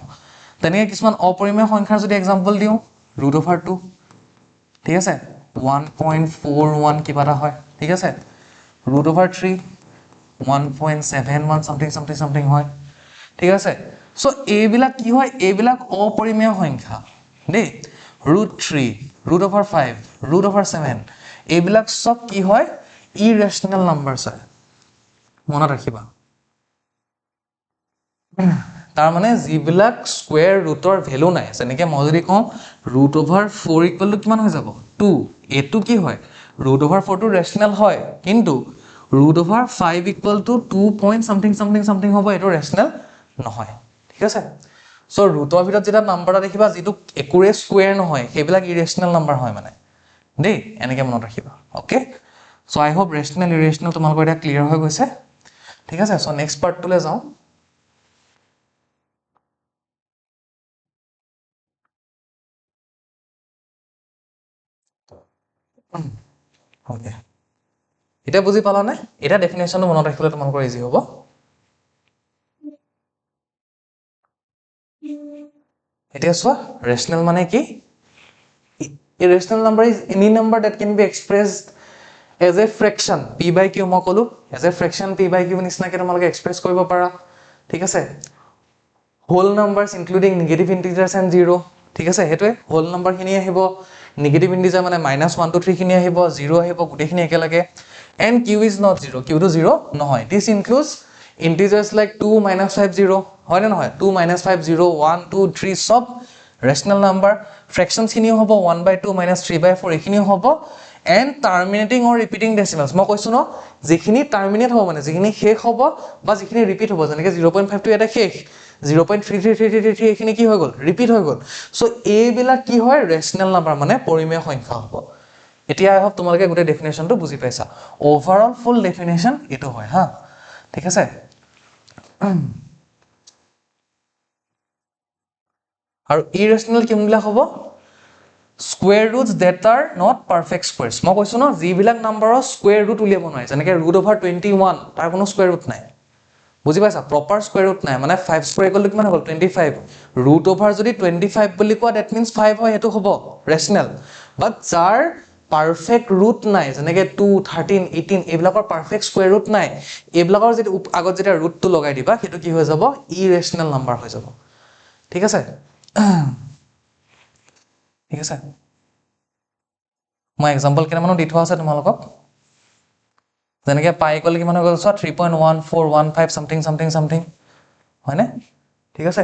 তেনেকৈ কিছুমান অপৰিমেয় সংখ্যাৰ যদি এক্সাম্পল দিওঁ, √2, ঠিক আছে, 1.41 কিবা এটা হয়, ঠিক আছে, √3 1.71 চামথিং হয়, ঠিক আছে? চ' এইবিলাক কি হয়? এইবিলাক অপৰিমেয় সংখ্যা দেই। √3, √5, √7 এইবিলাক চব কি হয়? ইৰেচনেল নাম্বাৰছ হয়, মনত ৰাখিবা। তাৰ মানে যিবিলাক স্কুৱেৰ ৰুটৰ ভেলু নাই, যেনেকৈ মই যদি কওঁ √4 ইকুৱেল টু কিমান হৈ যাব? 2, এইটো কি হয়? √4টো ৰেচনেল হয়, কিন্তু √5 ইকুৱেল টু 2 পইণ্ট চামথিং হ'ব, এইটো ৰেচনেল নহয়, ঠিক আছে? চ' ৰুটৰ ভিতৰত যেতিয়া নাম্বাৰ এটা দেখিবা যিটো একোৰে স্কুৱেৰ নহয়, সেইবিলাক ইৰেচনেল নাম্বাৰ হয় মানে দেই, এনেকৈ মনত ৰাখিবা, okay? So' I hope rational ইৰেচনেল তোমালোকৰ এতিয়া ক্লিয়াৰ হৈ গৈছে, ঠিক আছে? চ' নেক্সট পাৰ্টটোলৈ যাওঁ। অ'কে, এতিয়া বুজি পালানে? এতিয়া ডেফিনেশ্যনটো মনত ৰাখিবলৈ তোমালোকৰ ইজি হ'ব। এতিয়া চোৱা, ৰেচনেল মানে কি? A rational number is any number that can be expressed as a fraction p/q, মই ক'লো as a fraction p/q নিচিনাকৈ তোমালোকে এক্সপ্ৰেছ কৰিব পাৰা, ঠিক আছে? Whole numbers including negative integers and zero', ঠিক আছে? সেইটোৱে হোল নাম্বাৰখিনি আহিব, নিগেটিভ ইণ্টিজাৰ মানে -1 2 3 খিনি আহিব, জিৰ' আহিব, গোটেইখিনি একেলগে। And q is not zero', কিউটো জিৰ' নহয়। দিছ ইনক্লুডছ ইণ্টিজাৰ্ছ লাইক 2 -5 0, হয়নে নহয়? 2 -5 0 1 2 3 চব ৰেচনেল নাম্বাৰ। ফ্ৰেকশ্যনছখিনিও হ'ব 1/2 -3/4 এইখিনিও হ'ব। এণ্ড টাৰ্মিনেটিং অৰ ৰিপিটিং ডেচিমেলছ, মই কৈছোঁ ন, যিখিনি টাৰ্মিনেট হ'ব মানে যিখিনি শেষ হ'ব বা যিখিনি ৰিপিট হ'ব, যেনেকৈ 0.5টো এটা শেষ, 0.333333 এইখিনি কি হৈ গ'ল? ৰিপিট হৈ গ'ল। চ' এইবিলাক কি হয়? ৰেচনেল নাম্বাৰ মানে পৰিমেয় সংখ্যা হ'ব। এতিয়া আই হোপ তোমালোকে গোটেই ডেফিনেশ্যনটো বুজি পাইছা। অভাৰঅল ফুল ডেফিনেশ্যন এইটো হয় হা, ঠিক আছে? আৰু ইৰেচনেল কোনবিলাক হ'ব? Square roots that are not perfect squares, মই কৈছোঁ ন, যিবিলাক নাম্বাৰৰ স্কুৱেৰ ৰুট উলিয়াব নোৱাৰে, যেনেকৈ √21 তাৰ কোনো স্কুৱেৰ ৰুট নাই, বুজি পাইছা? প্ৰপাৰ স্কুৱেৰ ৰুট নাই, মানে 5² কিমান হ'ল? 25। √, যদি 25 বুলি কোৱা ডেট মিনছ 5 হয়, সেইটো হ'ব ৰেচনেল। বাট যাৰ পাৰফেক্ট ৰুট নাই, যেনেকৈ 2 13 18 এইবিলাকৰ পাৰফেক্ট স্কুৱেৰ ৰুট নাই, এইবিলাকৰ যদি আগত যেতিয়া ৰুটটো লগাই দিবা, সেইটো কি হৈ যাব? ইৰেচনেল নাম্বাৰ হৈ যাব, ঠিক আছে? ঠিক আছে, মই এক্সাম্পল কেইটামানো দি থোৱা আছে তোমালোকক, যেনেকৈ পাই ইকুৱেল কিমান হৈ গ'ল চোৱা? 3.1415 চামথিং হয়নে? ঠিক আছে?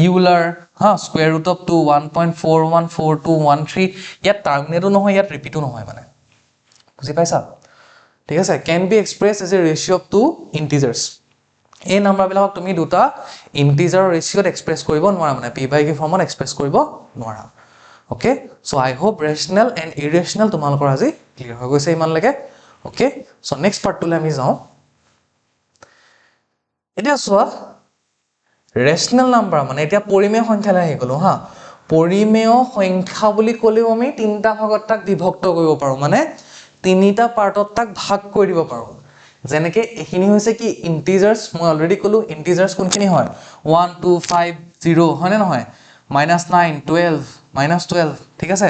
ইউলাৰ হা, স্কুৱেৰ ৰুট অফ 2 1.414213, ইয়াত টাৰ্মিনেটো নহয়, ইয়াত ৰিপিটো নহয় মানে, বুজি পাইছা? ঠিক আছে? Can be express as a ratio' of 2 integers. এই নাম্বাৰবিলাকক তুমি দুটা ইণ্টিজাৰৰ ৰেচিঅ'ত এক্সপ্ৰেছ কৰিব নোৱাৰা, মানে p/q ফৰ্মত এক্সপ্ৰেছ কৰিব নোৱাৰা, okay? So' I hope rational and irrational তোমালোকৰ আজি ক্লিয়াৰ হৈ গৈছে ইমানলৈকে, অ'কে? চ' নেক্সট পাৰ্টটোলৈ আমি যাওঁ। এতিয়া চোৱা, ৰেচনেল নাম্বাৰ মানে এতিয়া পৰিমেয় সংখ্যালৈ আহি গ'লো হা। পৰিমেয় সংখ্যা বুলি ক'লেও আমি তিনিটা ভাগত তাক বিভক্ত কৰিব পাৰোঁ, মানে তিনিটা পাৰ্টত তাক ভাগ কৰি দিব পাৰোঁ। যেনেকৈ এইখিনি হৈছে কি? ইণ্টিজাৰ্ছ, মই অলৰেডি ক'লোঁ ইণ্টিজাৰ্ছ কোনখিনি হয়? 1 2 5 0, হয়নে নহয়? -9 12 -12, ঠিক আছে?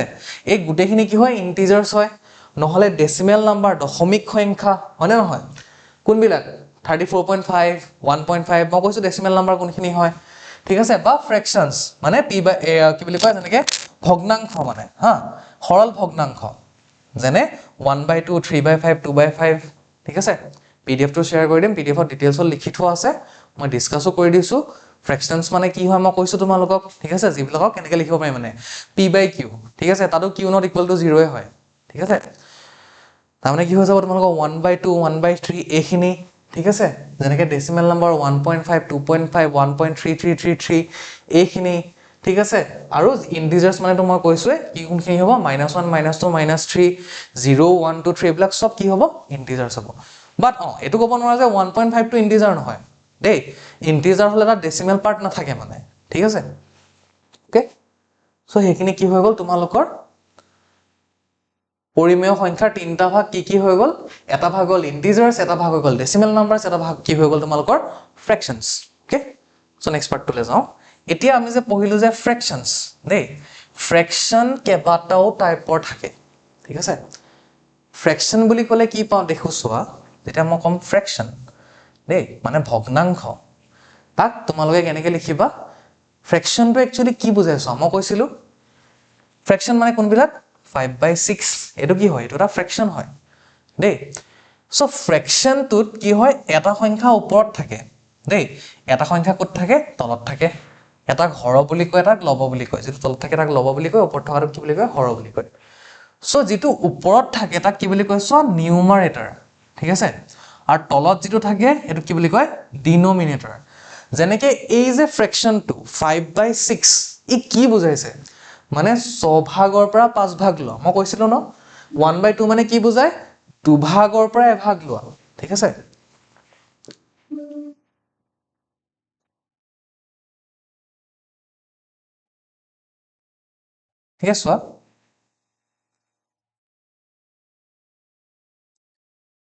এই গোটেইখিনি কি হয়? ইণ্টিজাৰ্ছ হয়। নহ'লে ডেচিমেল নাম্বাৰ, দশমিক সংখ্যা, হয়নে নহয়? কোনবিলাক? 34.5 1.5, মই কৈছোঁ ডেচিমেল নাম্বাৰ কোনখিনি হয়, ঠিক আছে? বা ফ্ৰেকশ্যনছ মানে কি বুলি কয়, যেনেকৈ ভগ্নাংশ মানে হা, সৰল ভগ্নাংশ, যেনে 1/2 3/5 2/5, ঠিক আছে? PDF টো শ্বেয়াৰ কৰি দিম, PDF ত ডিটেইলছত লিখি থোৱা আছে, মই ডিছকাছো কৰি দিছোঁ। ফ্ৰেকশ্যনছ মানে কি হয় মই কৈছোঁ তোমালোকক, ঠিক আছে? যিবিলাকক কেনেকৈ লিখিব পাৰি মানে p/q, ঠিক আছে? তাতো q নট ইকুৱেল টু 0 হয়, ঠিক আছে? তাৰমানে কি হৈ যাব তোমালোকৰ 1/2 1/3 এইখিনি, ঠিক আছে? যেনেকৈ ডেচিমেল নাম্বাৰ 1.5 2.5 1.3333 এইখিনি, ঠিক আছে আৰু ইন্টিজাৰ্স মানে তো মই কৈছোৱে কি কোনখিনি হ'ব -1 -2 -3 0 1 2 3 এইবিলাক সব কি হ'ব ইন্টিজাৰ্স হ'ব বাট এটো ক'ব নোৱাৰা যে 1.5 টো ইন্টিজাৰ নহয় দেই ইন্টিজাৰ হলে এটা ডেসিমেল পাৰ্ট নাথাকে মানে ঠিক আছে ওকে সো হেখিনি কি হৈ গল তোমালোকৰ পৰিমেয় সংখ্যাৰ তিনটা ভাগ কি হৈ গল এটা ভাগ হল ইন্টিজাৰ্স এটা ভাগ হৈ গল ডেসিমেল নাম্বাৰস এটা ভাগ কি হৈ গল তোমালোকৰ ফ্ৰেকশনস ওকে সো নেক্সট পাৰ্ট টুলে যাও এতিয়া আমি যে পঢ়িলো যে ফ্ৰেকশনস দেই ফ্ৰেকশন কেবাটাও টাইপৰ থাকে ঠিক আছে ফ্ৰেকশন বুলি ক'লে কি পাও দেখো চোৱা যেতিয়া মই কম ফ্ৰেকশন দেই মানে ভগ্নাংশ তাক তোমালোকে কেনেকৈ লিখিবা ফ্ৰেকশনটো একচুয়ালি কি বুজাইছো মই কৈছিলো ফ্ৰেকশন মানে কোনবিলাক 5/6 এটো কি হয় এটো এটা ফ্ৰেকশন হয় দেই সো ফ্ৰেকশনটোত কি হয় এটা সংখ্যা ওপৰত থাকে দেই এটা সংখ্যা কত থাকে তলত থাকে এটা হৰ বুলি কয় এটা লব বুলি কয় যেটো তলত থাকে তাক লব বুলি কয় ওপৰত থকাটো কি বুলি কয় হৰ বুলি কয় সো যেটো ওপৰত থাকে তাক কি বুলি কয় সো নিউমাৰেটৰ ঠিক আছে আৰু তলত যেটো থাকে এটো কি বুলি কয় ডিনোমিনেটৰ যেনেকৈ এই যে ফ্ৰেকশনটো 5/6 ই কি বুজাইছে মানে 6 ভাগৰ পৰা 5 ভাগ লোৱা মই কৈছিলো ন 1/2 মানে কি বুজায় 2 ভাগৰ পৰা 1 ভাগ লোৱা ঠিক আছে ঠিক আছে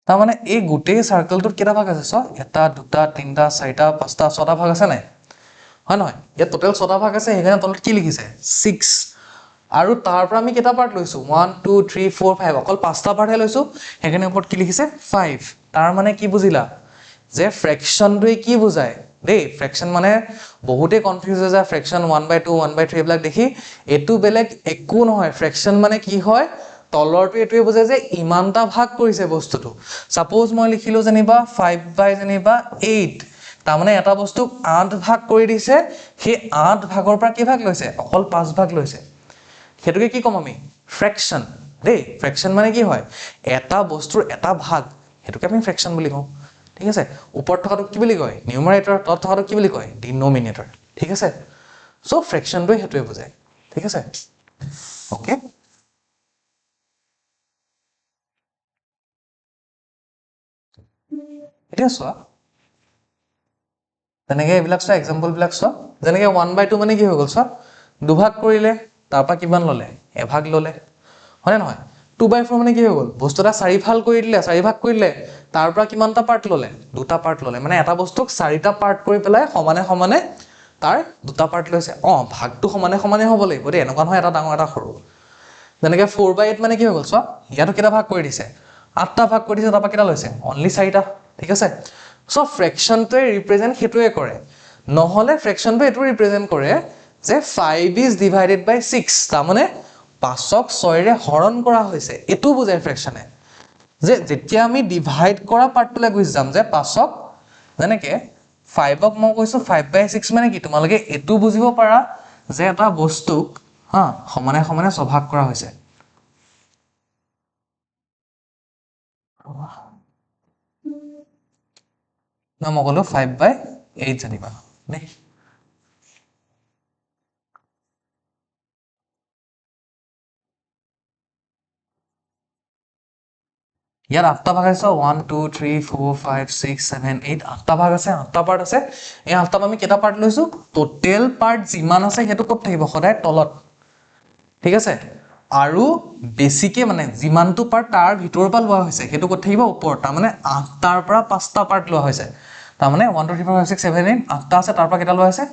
তাৰ মানে এই গোটেই সাৰ্কেলটোত কেটা ভাগ আছে সব এটা দুটা তিনটা চাৰিটা পাঁচটা ছটা ভাগ আছে নাই হয় নহয় ইয়া টোটাল 6টা ভাগ আছে হেগানে তলত কি লিখিছে 6 আৰু তাৰ পৰা আমি কেটা পাৰ্ট লৈছো 1 2 3 4 5 অকল পাঁচটা পাৰ্টহে লৈছো হেগানে ওপৰত কি লিখিছে 5 তাৰ মানে কি বুজিলা যে ফ্ৰেকশনটোৱে কি বুজায় দেই ফ্ৰেকশন মানে বহুতে কনফিউজ হৈ যায় ফ্ৰেকশন 1/2 1/3 এইবিলাক দেখি এটো বেলেগ একো নহয় ফ্ৰেকশন মানে কি হয় তলৰটো এটোৱে বুজায় যে ইমানটা ভাগ কৰিছে বস্তুটো সাপোজ মই লিখিলো যেনিবা 5/8 তাৰ মানে এটা বস্তু 8 ভাগ কৰি দিছে সেই 8 ভাগৰ পৰা কি ভাগ লৈছে অকল 5 ভাগ লৈছে হেতুকে কি কম আমি ফ্ৰেকশন দেই ফ্ৰেকশন মানে কি হয় এটা বস্তুৰ এটা ভাগ হেতুকে আমি ফ্ৰেকশন বুলি কওঁ ঠিক আছে ওপৰত থকাটো কি বুলি কয় নিউমাৰেটৰ তলত থকাটো কি বুলি কয় ডিনোমিনেটৰ ঠিক আছে সো ফ্ৰেকশনটো হেতুৱে বুজায় ঠিক আছে ওকে এটা চোৱা তেনেকৈ এইবিলাক চোৱা এক্সাম্পল বিলাক চোৱা যেনেকৈ 1/2 মানে কি হৈ গল চোৱা দুভাগ কৰিলে তাৰ পৰা কিমান ললে এভাগ ললে হয় নহয় 2/4 মানে কি হৈ গল বস্তুটা চাৰিফাল কৰি দিলে চাৰিভাগ কৰিলে তাৰ পৰা কিমানটা পাৰ্ট ললে দুটা পাৰ্ট ললে মানে এটা বস্তুক চাৰিটা পাৰ্ট কৰি পেলাই সমানে সমানে তাৰ দুটা পাৰ্ট লৈছে ভাগটো সমানে সমানে হ'ব লাগিব দেই এনেকুৱা নহয় এটা ডাঙৰ এটা সৰু যেনেকৈ 4/8 মানে কি হৈ গল চোৱা ইয়াতো কেটা ভাগ কৰি দিছে 8টা ভাগ কৰি দিছে তাৰ পৰা কেটা লৈছে অনলি 4টা ঠিক আছে সো ফ্ৰেকশনটোৱে ৰিপ্ৰেজেন্ট হেতুৱে কৰে নহলে ফ্ৰেকশনটো এটো ৰিপ্ৰেজেন্ট কৰে যে 5 is divided by 6 তাৰ মানে 5ক 6 ৰে হৰণ কৰা হৈছে এটো বুজায় ফ্ৰেকশনে যে যেতিয়া আমি ডিভাইড কৰা পাৰ্টটোলে গুছি যাম যে 5ক যেনেকৈ 5ক মই কৈছো 5/6 মানে কি তোমালোকে এটো বুজিব পাৰা যে এটা বস্তুক সমানে সমানে সভাগ কৰা হৈছে না মই কলো 5/8 জানিবা দেই ইয়াত 8টা ভাগ আছে 1 2 3 4 5 6 7 8 8টা ভাগ আছে 8টা পাৰ্ট আছে এই 8টা আমি কেটা পাৰ্ট লৈছো টোটেল পাৰ্ট যিমান আছে হেতু কত থাকিব সদায় তলত ঠিক আছে আৰু বেছিকে মানে যিমানটো পাৰ্ট তাৰ ভিতৰৰ পৰা লোৱা হৈছে হেতু কত থাকিব ওপৰত তাৰ মানে 8টাৰ পৰা 5টা পাৰ্ট লোৱা হৈছে তাৰ মানে 1 2 3 4 5 6 7 8 8টা আছে তাৰ পৰা কেটা লোৱা হৈছে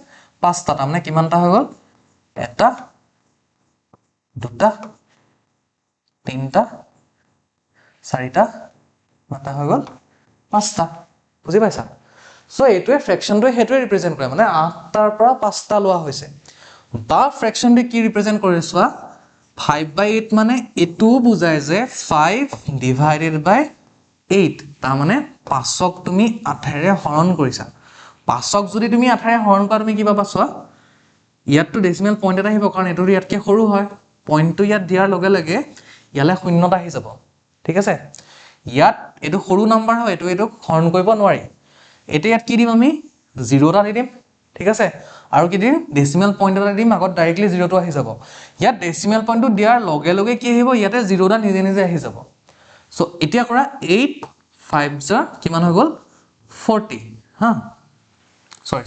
5টা তাৰ মানে কিমানটা হৈ গল এটা দুটা তিনটা চাৰিটা মাতা হৈ গল পাঁচটা বুজি পাইছা সো এটোৱে ফ্ৰেকশনটোৱে হেতুৱে ৰিপ্ৰেজেন্ট কৰে মানে 8টাৰ পৰা 5টা লোৱা হৈছে বা ফ্ৰেকশনটো কি ৰিপ্ৰেজেন্ট কৰে চোৱা 5/8 মানে এটো বুজায় যে 5 divided by 8 তাৰ মানে 5ক তুমি 8 ৰে হৰণ কৰিছা 5ক যদি তুমি 8 ৰে হৰণ কৰা তুমি কি পাবা চোৱা ইয়াতটো ডেসিমেল পইণ্ট এটা আহিব কাৰণ এটো ইয়াতকে সৰু হয় পইণ্টটো ইয়াত দিয়াৰ লগে লগে ইয়ালে শূন্যটা আহি যাব ঠিক আছে ইয়াত এটো সৰু নাম্বাৰ হয় এটো হৰণ কৰিব নোৱাৰি এটা ইয়াত কি দিম আমি 0টা দি দিম ঠিক আছে আৰু কি দিম ডেচিমেল পইণ্ট এটা দিম আগত ডাইৰেক্টলি 0 টো আহি যাব ইয়াত ডেচিমেল পইণ্টটো দিয়াৰ লগে লগে কি আহিব ইয়াতে 0 টা নিজে নিজে আহি যাব সো এতিয়া কৰা 8 5 জাৰ কিমান হৈ গল 40 হা সৰি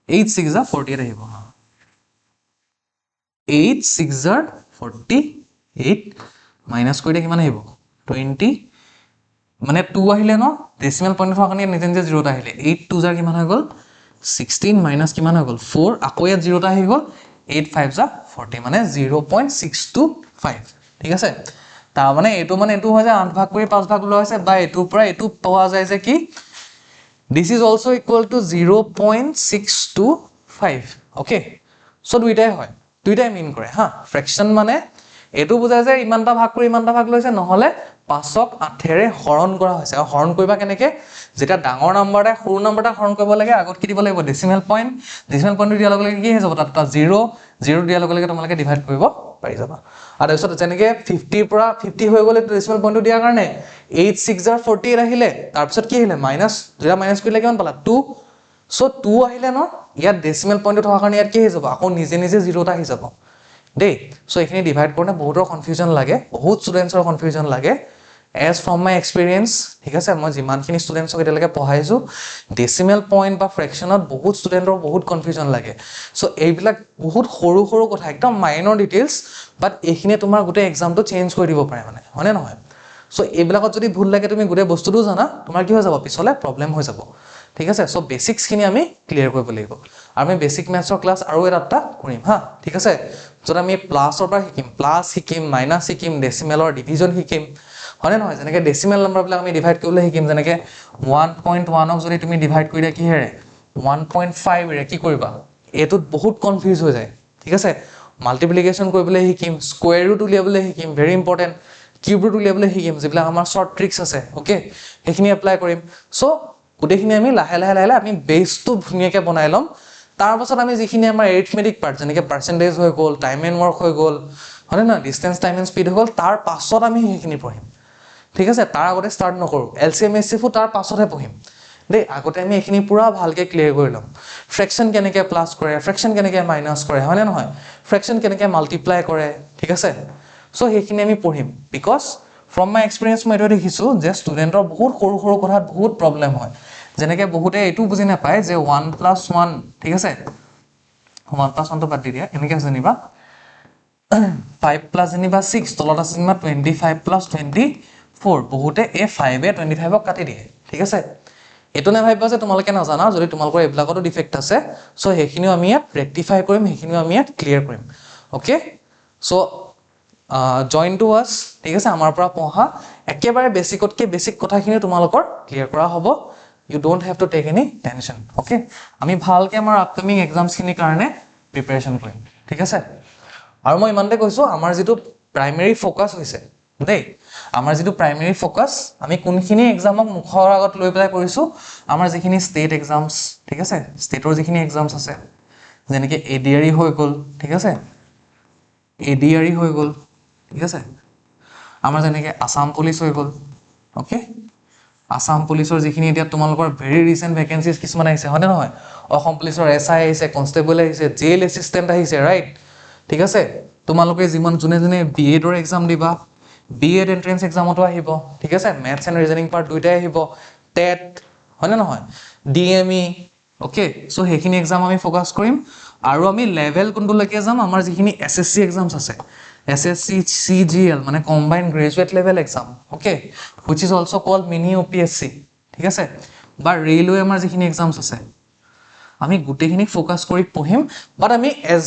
8 6 জাৰ 48 আহিব হা 8 6 জাৰ 48 মাইনাস কৰি কিমান আহিব 20 মানে 2 আহিলে ন ডেচিমেল পইণ্ট হোৱাৰ কাৰণে নিজে নিজে 0 টা আহিলে 8 2 জাৰ কিমান হৈ গল 16 মাইনাস কিমান হৈ গল 4 আকৌ ইয়াত 0 টা আহি গল 8 5 জাৰ 40 মানে 0.625 ঠিক আছে তাৰ মানে এটো হৈ যায় 8 ভাগ কৰি 5 ভাগ লোৱা হৈছে বা এটোৰ পৰা এটো পোৱা যায় যে কি this is also equal to 0.625 okay so দুইটাই হয় দুইটাই মিন কৰে হা ফ্ৰেকশন মানে এটো বুজায় যে ইমানটা ভাগ কৰি ইমানটা ভাগ লৈছে নহলে 5ক 8 ৰে হৰণ কৰা হৈছে আৰু হৰণ কৰিবা কেনেকে যেটা ডাঙৰ নাম্বাৰটা সৰু নাম্বাৰটা হৰণ কৰিব লাগে আগত কি দিব লাগিব ডেচিমেল পইণ্ট দিয়াৰ লগে লগে কি হৈ যাব তাত 0 দিয়াৰ লগে লগে তোমালোকে ডিভাইড কৰিব পাৰি যাবা আৰু তাৰপিছত যেনেকে 50 পৰা 50 হৈ গলে ডেচিমেল পইণ্টটো দিয়াৰ কাৰণে 8 6 জাৰ 48 আহিলে তাৰপিছত কি আহিলে মাইনাস যেটা মাইনাস কৰিলে কিমান পালা 2 সো 2 আহিলে ন ইয়াত ডেচিমেল পইণ্টটো হোৱাৰ কাৰণে ইয়াত কি হৈ যাব আকৌ নিজে নিজে 0 টা আহি যাব দেই সো এখিনি ডিভাইড কৰোতে বহুতৰ কনফিউজন লাগে বহুত ষ্টুডেন্টছৰ কনফিউজন লাগে as from my experience ঠিক আছে মই যিমানখিনি ষ্টুডেন্টছক এতিয়ালৈকে পঢ়াইছো ডেচিমেল পইণ্ট বা ফ্ৰেকশনত বহুত ষ্টুডেন্টৰ বহুত কনফিউজন লাগে সো এইবিলাক বহুত সৰু সৰু কথা একদম মাইনৰ ডিটেইলছ বাট এইখিনি তোমাৰ গোটেই এক্সামটো চেঞ্জ কৰি দিব পাৰে মানে হয়নে নহয় সো এইবিলাকত যদি ভুল লাগে তুমি গোটেই বস্তুটো জানা তোমাৰ কি হৈ যাব পিছলে প্ৰবলেম হৈ যাব ঠিক আছে সো বেসিক্স খিনি আমি ক্লিয়াৰ কৰিব লাগিব আৰু আমি বেসিক ম্যাথছৰ ক্লাস আৰু এটা কৰিম হা ঠিক আছে যত আমি প্লাছৰ পৰা শিকিম প্লাছ শিকিম মাইনাস শিকিম ডেচিমেলৰ ডিভিজন শিকিম হয়নে নহয় যেনেকে ডেচিমেল নাম্বাৰ বিলাক আমি ডিভাইড কৰিবলৈ শিকিম যেনেকে 1.1 ক যদি তুমি ডিভাইড কৰি দিয়া কি হেৰে 1.5 ৰে কি কৰিবা এটোত বহুত কনফিউজ হৈ যায় ঠিক আছে মাল্টিপ্লিকেশন কৰিবলৈ শিকিম স্কয়াৰ ৰুট উলিয়াবলৈ শিকিম ভেৰি ইম্পৰ্টেন্ট কিউব ৰুট উলিয়াবলৈ শিকিম যিবিলাক আমাৰ শৰ্ট ট্ৰিক্স আছে ওকে সেইখিনি এপ্লাই কৰিম সো গোটেইখিনি আমি লাহে লাহে আমি বেসটো ধুনিয়াকে বনাই লম তাৰ পাছত আমি যিখিনি আমাৰ এৰিথমেটিক পাৰ্ট যেনেকে পাৰ্সেন্টেজ হৈ গল টাইম এন্ড ওয়াৰ্ক হৈ গল হয়নে না ডিসটেন্স টাইম এন্ড স্পীড হৈ গল তাৰ পাছত আমি সেইখিনি পঢ়িম ঠিক আছে তাৰ আগতে স্টাৰ্ট নকৰো এলসিএম এছএফও তাৰ পাছতহে পঢ়িম দেই আগতে আমি এখিনি পুৰা ভালকে ক্লিয়াৰ কৰি লম ফ্ৰেকশন কেনেকে প্লাস কৰে ফ্ৰেকশন কেনেকে মাইনাস কৰে হয়নে নহয় ফ্ৰেকশন কেনেকে মাল্টিপ্লাই কৰে ঠিক আছে সো সেইখিনি আমি পঢ়িম বিকজ ফ্ৰম মাই এক্সপেৰিয়েন্স মই এটা দেখিছো যে ষ্টুডেন্টৰ বহুত সৰু সৰু কথাত বহুত প্ৰবলেম হয় যেনেকে বহুতে এটো বুজি নাপায় যে 1 + 1 ঠিক আছে 1 + 1 তো বাদ দি দিয়া এনেকে জানিবা 5 + জানিবা 6 তলত আছে জানিবা 25 + 24 বহুতে এই 5 এ 25 ক কাটি দিয়ে ঠিক আছে এটো না ভাইবা যে তোমালোকে না জানা যদি তোমালোকৰ এবিলাকটো ডিফেক্ট আছে সো হেখিনিও আমি ইয়াত ৰেক্টিফাই কৰিম হেখিনিও আমি ইয়াত ক্লিয়াৰ কৰিম okay so join to us ঠিক আছে আমাৰ পৰা পঢ়া একেবাৰে বেসিকতকে বেসিক কথাখিনি তোমালোকৰ ক্লিয়াৰ কৰা হ'ব you don't have to take any tension okay আমি ভালকে আমাৰ আপকামিং এক্সামছ খিনি কাৰণে প্ৰিপাৰেচন কৰিম ঠিক আছে আৰু মই ইমানতে কৈছো আমাৰ যেটো প্ৰাইমাৰী ফোকাস হৈছে দেই আমাৰ যেটো প্ৰাইমাৰী ফোকাস আমি কোনখিনি এক্সামক মুখৰ আগত লৈ পেলাই কৰিছো আমাৰ যিখিনি ষ্টেট এক্সামছ ঠিক আছে ষ্টেটৰ যিখিনি এক্সামছ আছে যেনেকে এডিআৰই হৈ গল ঠিক আছে এডিআৰই হৈ গল ঠিক আছে আমাৰ যেনেকে আসাম পুলিচ হৈ গল ওকে আসাম পুলিচৰ যিখিনি এতিয়া তোমালোকৰ ভেৰি ৰিসেন্ট ভ্যাকেন্সিজ কিছুমান আহিছে হয়নে নহয় অসম পুলিচৰ এসআই আহিছে কনস্টেবল আহিছে জেল এসিস্ট্যান্ট আহিছে ৰাইট ঠিক আছে তোমালোকে যিমান জুনে জুনে বিএডৰ এক্সাম দিবা বিএড এন্ট্ৰেন্স এক্সামতো আহিব ঠিক আছে ম্যাথছ এন্ড ৰিজনিং পাৰ্ট দুইটাই আহিব টেট হয়নে নহয় ডিএমই ওকে সো হেখিনি এক্সাম আমি ফোকাস কৰিম আৰু আমি লেভেল কোনটো লৈকে যাম আমাৰ যিখিনি এসএসসি এক্সামছ আছে SSC CGL মানে combined graduate level exam okay which is also called mini UPSC ঠিক আছে বা ৰেলৱে আমাৰ যিখিনি এক্সামছ আছে আমি গুটেখিনি ফোকাস কৰি পঢ়িম বাট আমি as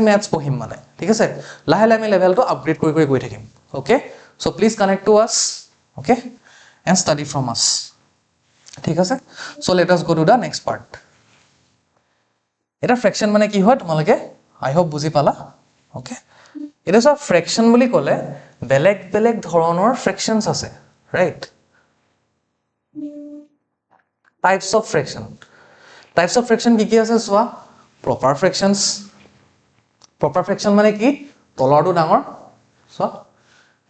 maths পঢ়িম মানে ঠিক আছে লাহে লাহে আমি লেভেলটো আপগ্ৰেড কৰি কৰি গৈ থাকিম okay so please connect to us okay and study from us ঠিক আছে so let us go to the next part এটা ফ্ৰেকশন মানে কি হয় তোমালোকে I hope বুজি পালা okay এটা সব ফ্ৰেকশন বুলি ক'লে বেলেগ বেলেগ ধৰণৰ ফ্ৰেকশনছ আছে ৰাইট টাইপস অফ ফ্ৰেকশন কি আছে সোৱা প্ৰপাৰ ফ্ৰেকশন মানে কি তলৰটো ডাঙৰ সোৱা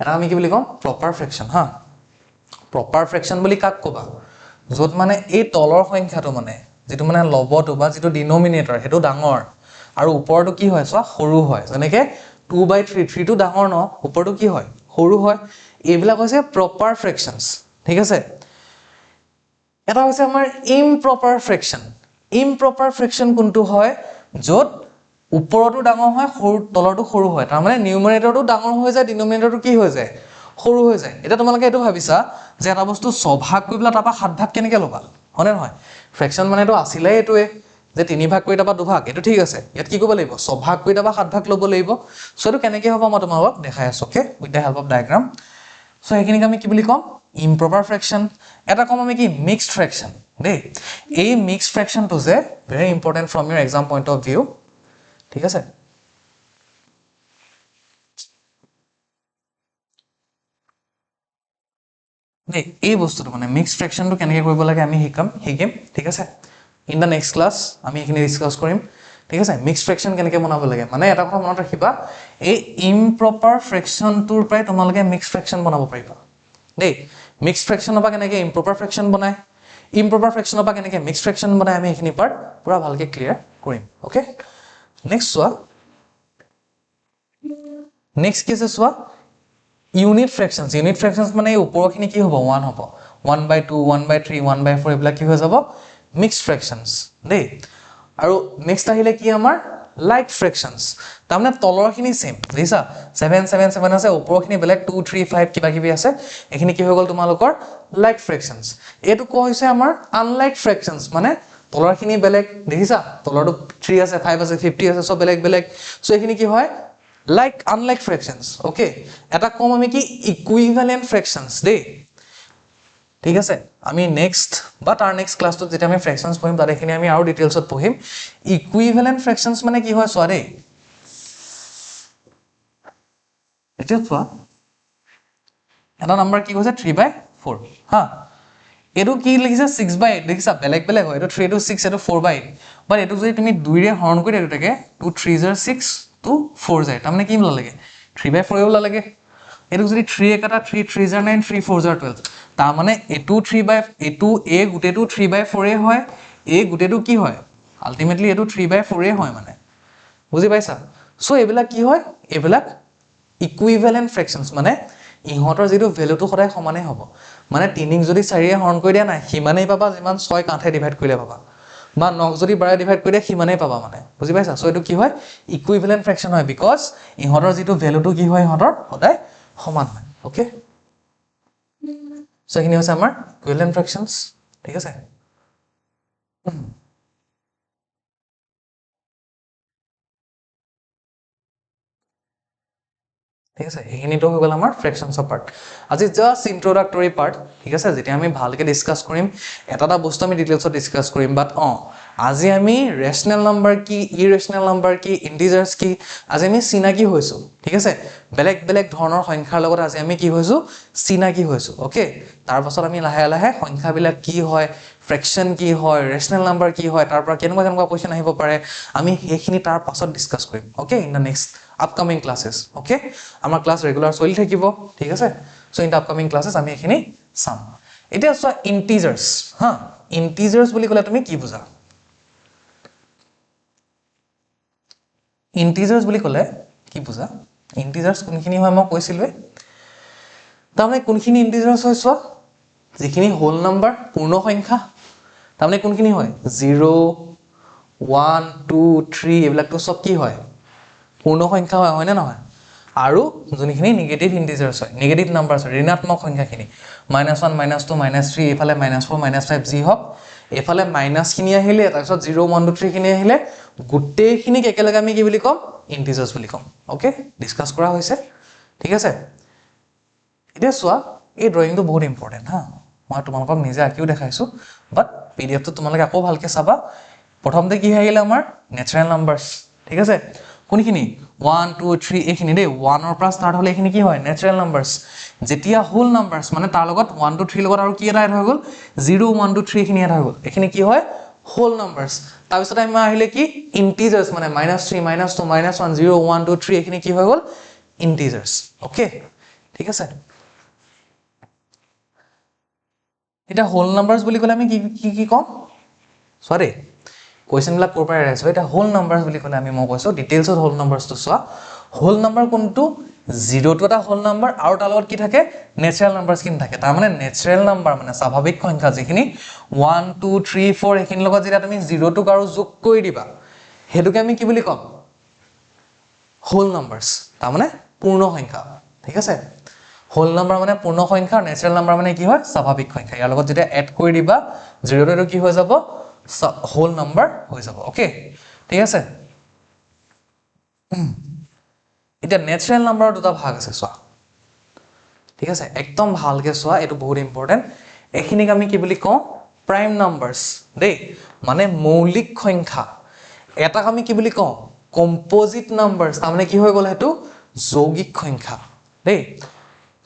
এটা আমি কি বুলি কম প্ৰপাৰ ফ্ৰেকশন হা প্ৰপাৰ ফ্ৰেকশন বুলি কাক ক'বা যত মানে এই তলৰ সংখ্যাটো মানে যেটো মানে লবটো বা যেটো ডিনোমিনেটৰ হেটো ডাঙৰ আৰু ওপৰটো কি হয় চোৱা সৰু হয় যেনেকে 2/3 3 টো ডাঙৰ ন ওপৰটো কি হয় সৰু হয় এইবিলাক হৈছে প্ৰপাৰ ফ্ৰেকশনছ ঠিক আছে এটা হৈছে আমাৰ ইমপ্ৰপাৰ ফ্ৰেকশন ইমপ্ৰপাৰ ফ্ৰেকশন কোনটো হয় যত ওপৰটো ডাঙৰ হয় সৰু তলৰটো সৰু হয় তাৰ মানে নিউমাৰেটৰটো ডাঙৰ হৈ যায় ডিনোমিনেটৰটো কি হৈ যায় সৰু হৈ যায় এটা তোমালোকে এটো ভাবিছা যে এটা বস্তু 6 ভাগ কৰিবলা তাৰপা 7 ভাগ কেনেকে লবা হয়নে নহয় ফ্ৰেকশন মানেটো আছিলে এটোৱে যে 3 ভাগ কৰি তাৰপা 2 ভাগ এটো ঠিক আছে ইয়াত কি কৰিব লাগিব 6 ভাগ কৰি তাৰপা 7 ভাগ লব লাগিব সো এটো কেনেকে হ'ব মই তোমাক দেখাই আছো okay with the help of diagram so এখিনিক আমি কি বুলি কম ইমপ্ৰপাৰ ফ্ৰেকশন এটা কম আমি কি মিক্সড ফ্ৰেকশন দেই এই মিক্সড ফ্ৰেকশনটো যে very important from Euro exam point of view ঠিক আছে এই বস্তুটো মানে মিক্সড ফ্ৰেকশনটো কেনেকে কৰিব লাগে আমি শিকিম ঠিক আছে ইন দা নেক্সট ক্লাস আমি এখিনি ডিসকাস কৰিম ঠিক আছে মিক্সড ফ্ৰেকশন কেনেকে বনাব লাগে মানে এটা কথা মনত ৰাখিবা এই ইমপ্ৰপাৰ ফ্ৰেকশনটোৰ পৰাই তোমালোকে মিক্সড ফ্ৰেকশন বনাব পাৰিবা দেই মিক্সড ফ্ৰেকশনৰ পৰা কেনেকে ইমপ্ৰপাৰ ফ্ৰেকশন বনায় ইমপ্ৰপাৰ ফ্ৰেকশনৰ পৰা কেনেকে মিক্সড ফ্ৰেকশন বনায় আমি এখিনি পাৰ্ট পুৰা ভালকে ক্লিয়াৰ কৰিম ওকে নেক্সট চোৱা নেক্সট কি আছে চোৱা ইউনিট ফ্ৰেকশনছ মানে ওপৰখিনি কি হ'ব 1 হ'ব 1/2 1/3 1/4 এইবিলাক কি হৈ যাব মিক্সড ফ্ৰেকশনছ দেই আৰু নেক্সট আহিলে কি আমাৰ লাইক ফ্ৰেকশনছ তাৰমানে তলৰখিনি সেম বুজিছা 7 7 7 আছে ওপৰখিনি বেলেগ 2 3 5 কিবা কিবি আছে এখিনি কি হৈ গল তোমালোকৰ লাইক ফ্ৰেকশনছ এটো ক হৈছে আমাৰ আনলাইক ফ্ৰেকশনছ মানে তলৰখিনি বেলেগ দেখিছা তলৰটো 3 আছে 5 আছে 50 আছে সব বেলেগ বেলেগ সো এখিনি কি হয় like unlike fractions okay এটা কম আমি কি equivalent fractions দেই ঠিক আছে আমি নেক্সট বা তাৰ নেক্সট ক্লাসত যেটা আমি ফ্ৰেকশনছ পঢ়িম তাতে এখিনি আমি আৰু ডিটেইলছত পঢ়িম ইকুইভ্যালেন্ট ফ্ৰেকশনছ মানে কি হয় চোৱা দেই এটা চোৱা এটা নাম্বার কি কৈছে 3/4 হা এটো কি লিখিছে 6/8 দেখিছা বেলেগ বেলেগ হয় এটো 3 to 6 এটো 4/8 বাট এটো যদি তুমি 2 ৰে হৰণ কৰি এটোকে 2 3s are 6 to 4 যায় তাৰমানে কি ওলা লাগে 3/4 ওলা লাগে এটো যদি 3 একাটা 3 3s are 9 3 4s are 12 তাৰ মানে এটো 3/এটো এ গুটেটো 3/4 এ হয় এ গুটেটো কি হয় আলটিমেটলি এটো 3/4 এ হয় মানে বুজি পাইছা সো এবিলাক কি হয় এবিলাক ইকুইভ্যালেন্ট ফ্ৰেকশনছ মানে ইহতৰ যেটো ভ্যালুটো সদায় সমানে হ'ব মানে 3 যদি 4 এ হৰণ কৰি দিয়া নাই হিমানেই পাবা যিমান 6 কাঠে ডিভাইড কৰিলে পাবা বা 9 যদি 12 ডিভাইড কৰি দিয়া হিমানেই পাবা মানে বুজি পাইছা সো এটো কি হয় ইকুইভ্যালেন্ট ফ্ৰেকশন হয় বিকজ ইহতৰ যেটো ভ্যালুটো কি হয় ইহতৰ সদায় সমান হয় ওকে সো এখিনি হৈছে আমাৰ ইকুইভ্যালেন্ট ফ্ৰেকশনছ ঠিক আছে ঠিক আছে এইখিনিটো হৈ গল আমাৰ ফ্ৰেকশনছ পাৰ্ট আজি জাস্ট ইন্ট্ৰোডাক্টৰি পাৰ্ট ঠিক আছে যেতিয়া আমি ভালকে ডিসকাস কৰিম এটা বস্তু আমি ডিটেইলছত ডিসকাস কৰিম বাট আজি আমি ৰেশনাল নাম্বাৰ কি ইৰেশনাল নাম্বাৰ কি ইন্টিজাৰ্স কি আজি আমি চিনাকি হৈছো ঠিক আছে বেলেগ বেলেগ ধৰণৰ সংখ্যাৰ লগত আজি আমি কি হৈছো চিনাকি হৈছো ওকে তাৰ পাছত আমি লাহে লাহে সংখ্যাবিলাক কি হয় ফ্ৰেকশন কি হয় ৰেশনাল নাম্বাৰ কি হয় তাৰ পৰা কেনেকুৱা কেনেকুৱা কোৱেশ্চন আহিব পাৰে আমি হেখিনি তাৰ পাছত ডিসকাস কৰিম okay in the next upcoming classes okay আমাৰ ক্লাস ৰেগুলাৰ চলি থাকিব ঠিক আছে so in the upcoming classes আমি এখিনি চাম এতিয়া সো ইন্টিজাৰ্স হা ইন্টিজাৰ্স বুলি কলে তুমি কি বুজা ইন্টিজাৰ্স বুলি কলে কি বুজা ইন্টিজাৰ্স কোনখিনি হয় মই কৈছিলৱে তাৰমানে কোনখিনি ইন্টিজাৰ্স হয় সো যিখিনি হোল নাম্বাৰ পূৰ্ণ সংখ্যা তাৰমানে কোনখিনি হয় 0 1 2 3 এবিলাকটো সব কি হয় পূৰ্ণ সংখ্যা হয় না নহয় আৰু যোনখিনি নেগেটিভ ইন্টিজাৰ্স হয় নেগেটিভ নাম্বাৰছ ঋণাত্মক সংখ্যাখিনি -1 -2 -3 এফালে -4 -5 জি হক এফালে মাইনাস খিনি আহিলে তাৰপিছত 0 1 2 3 খিনি আহিলে গুটেইখিনিক একেলগে আমি কি বুলি কম ইন্টিজাৰ্স বুলি কম ওকে ডিসকাস কৰা হৈছে ঠিক আছে এতিয়া চোৱা এই ড্ৰয়িংটো বহুত ইম্পৰ্টেন্ট হা মই তোমালোকক নিজে আঁকিও দেখাইছো বাট পিডিএফ টো তোমালোকে আকৌ ভালকে চাবা প্ৰথমতে কি আহিলে আমাৰ নেচাৰেল নাম্বাৰছ ঠিক আছে কোনখিনি 1 2 3 এখিনি দে 1 ৰ পৰা স্টাৰ্ট হলে এখিনি কি হয় নেচাৰেল নাম্বাৰছ যেতিয়া হোল নাম্বাৰছ মানে তাৰ লগত 1 2 3 লগত আৰু কি এটা এড হৈ গল 0 1 2 3 এখিনি এড হৈ গল এখিনি কি হয় হোল নাম্বাৰছ তাৰ পিছত আমি আহিলে কি ইন্টিজাৰ্স মানে -3 -2 -1 0 1 2 3 এখিনি কি হৈ গল ইন্টিজাৰ্স ওকে ঠিক আছে এটা হোল নাম্বাৰছ বুলি কলে আমি কি কি কম চোৱা দেই কুৱেশ্যনবিলাক ক'ৰ পৰা এৰাইছোঁ এতিয়া হোল নাম্বাৰছ বুলি ক'লে মই কৈছোঁ ডিটেইলছত হোল নাম্বাৰছটো চোৱা হোল নাম্বাৰ কোনটো জিৰ'টো এটা হোল নাম্বাৰ আৰু তাৰ লগত কি থাকে নেচাৰেল নাম্বাৰছখিনি থাকে তাৰমানে নেচাৰেল নাম্বাৰ মানে স্বাভাৱিক সংখ্যা যিখিনি 1 2 3 4 এইখিনিৰ লগত যেতিয়া তুমি জিৰ'টোক আৰু যোগ কৰি দিবা সেইটোকে আমি কি বুলি ক'ম হোল নাম্বাৰছ তাৰমানে পূৰ্ণ সংখ্যা ঠিক আছে হোল নাম্বাৰ মানে পূৰ্ণ সংখ্যা নেচাৰেল নাম্বাৰ মানে কি হয় স্বাভাৱিক সংখ্যা ইয়াৰ লগত যেতিয়া এড কৰি দিবা জিৰ'টো কি হৈ যাব হোল নাম্বাৰ হৈ যাব ওকে ঠিক আছে এতিয়া নেচাৰেল নাম্বাৰৰ দুটা ভাগ আছে চোৱা ঠিক আছে একদম ভালকে চোৱা এটো বহুত ইম্পৰ্টেন্ট এখিনিক আমি কি বুলি কওঁ প্ৰাইম নাম্বাৰছ দেই মানে মৌলিক সংখ্যা এটাক আমি কি বুলি কওঁ কম্পোজিট নাম্বাৰছ তাৰমানে কি হৈ গ'ল হেতু যৌগিক সংখ্যা দেই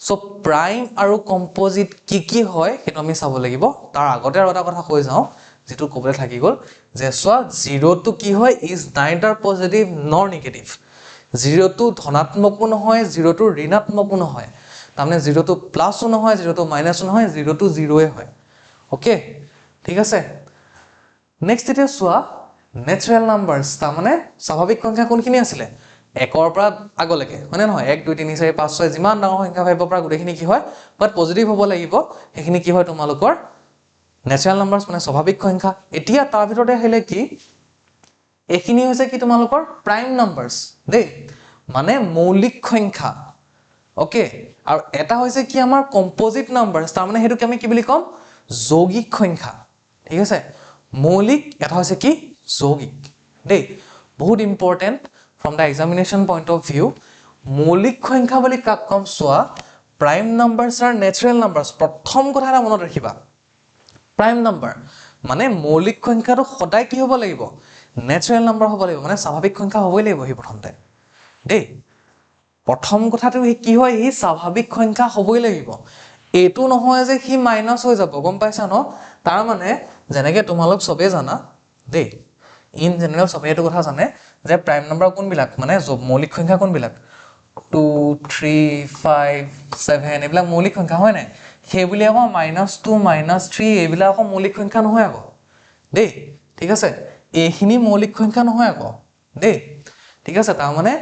সো প্ৰাইম আৰু কম্পোজিট কি হয় হেতু আমি চাব লাগিব তাৰ আগতে আৰু এটা কথা কৈ যাও যেটো কবলে থাকি গ'ল যে চোৱা 0 টু কি হয় ইজ নাইদাৰ পজিটিভ নৰ নেগেটিভ 0 টু ধনাত্মকও নহয় 0 টু ঋণাত্মকও নহয় তাৰমানে 0 টু প্লাসও নহয় 0 টু মাইনাসও নহয় 0 টু 0 এ হয় ওকে ঠিক আছে নেক্সট এটা চোৱা নেচাৰেল নাম্বাৰছ তাৰমানে স্বাভাৱিক সংখ্যা কোনখিনি আছিলে 1 ৰ পৰা আগলৈকে মানে নহয় 1 2 3 4 5 6 যিমান ডাঙৰ সংখ্যা ভাবিব পৰা গুটেখিনি কি হয় বাট পজিটিভ হ'ব লাগিব সেইখিনি কি হয় তোমালোকৰ নেচাৰেল নাম্বাৰছ মানে স্বাভাৱিক সংখ্যা এতিয়া তাৰ ভিতৰতে আহিলে কি এখিনি হৈছে কি তোমালোকৰ প্ৰাইম নাম্বাৰছ দেই মানে মৌলিক সংখ্যা ওকে আৰু এটা হৈছে কি আমাৰ কম্পোজিট নাম্বাৰছ তাৰ মানে হেতুকে আমি কি বুলি কম যৌগিক সংখ্যা ঠিক আছে মৌলিক এটা হৈছে কি যৌগিক দেই বহুত important from the examination point of view মৌলিক সংখ্যা বুলি কাক কম চোৱা প্ৰাইম নাম্বাৰছ আৰু নেচাৰেল নাম্বাৰছ প্ৰথম কথা এটা মনত ৰাখিবা প্ৰাইম নাম্বাৰ মানে মৌলিক সংখ্যাটো সদায় কি হ'ব লাগিব নেচাৰেল নাম্বাৰ হ'ব লাগিব মানে স্বাভাৱিক সংখ্যা হ'বই লাগিব হি প্ৰথমতে দেই প্ৰথম কথাটো কি হয় হি স্বাভাৱিক সংখ্যা হ'বই লাগিব এটো নহয় যে হি মাইনাস হৈ যাব গম পাইছা ন তাৰ মানে যেনেকে তোমালোক সবে জানা দেই ইন জেনাৰেল সবে এটো কথা জানে যে প্ৰাইম নাম্বাৰ কোনবিলাক মানে মৌলিক সংখ্যা কোনবিলাক 2 3 5 7 এইবিলাক মৌলিক সংখ্যা হয় নাই সেইবুলি আকৌ -2 -3 এইবিলাক আকৌ মৌলিক সংখ্যা নহয় আকৌ দেই ঠিক আছে এইখিনি মৌলিক সংখ্যা নহয় আকৌ দেই ঠিক আছে তাৰ মানে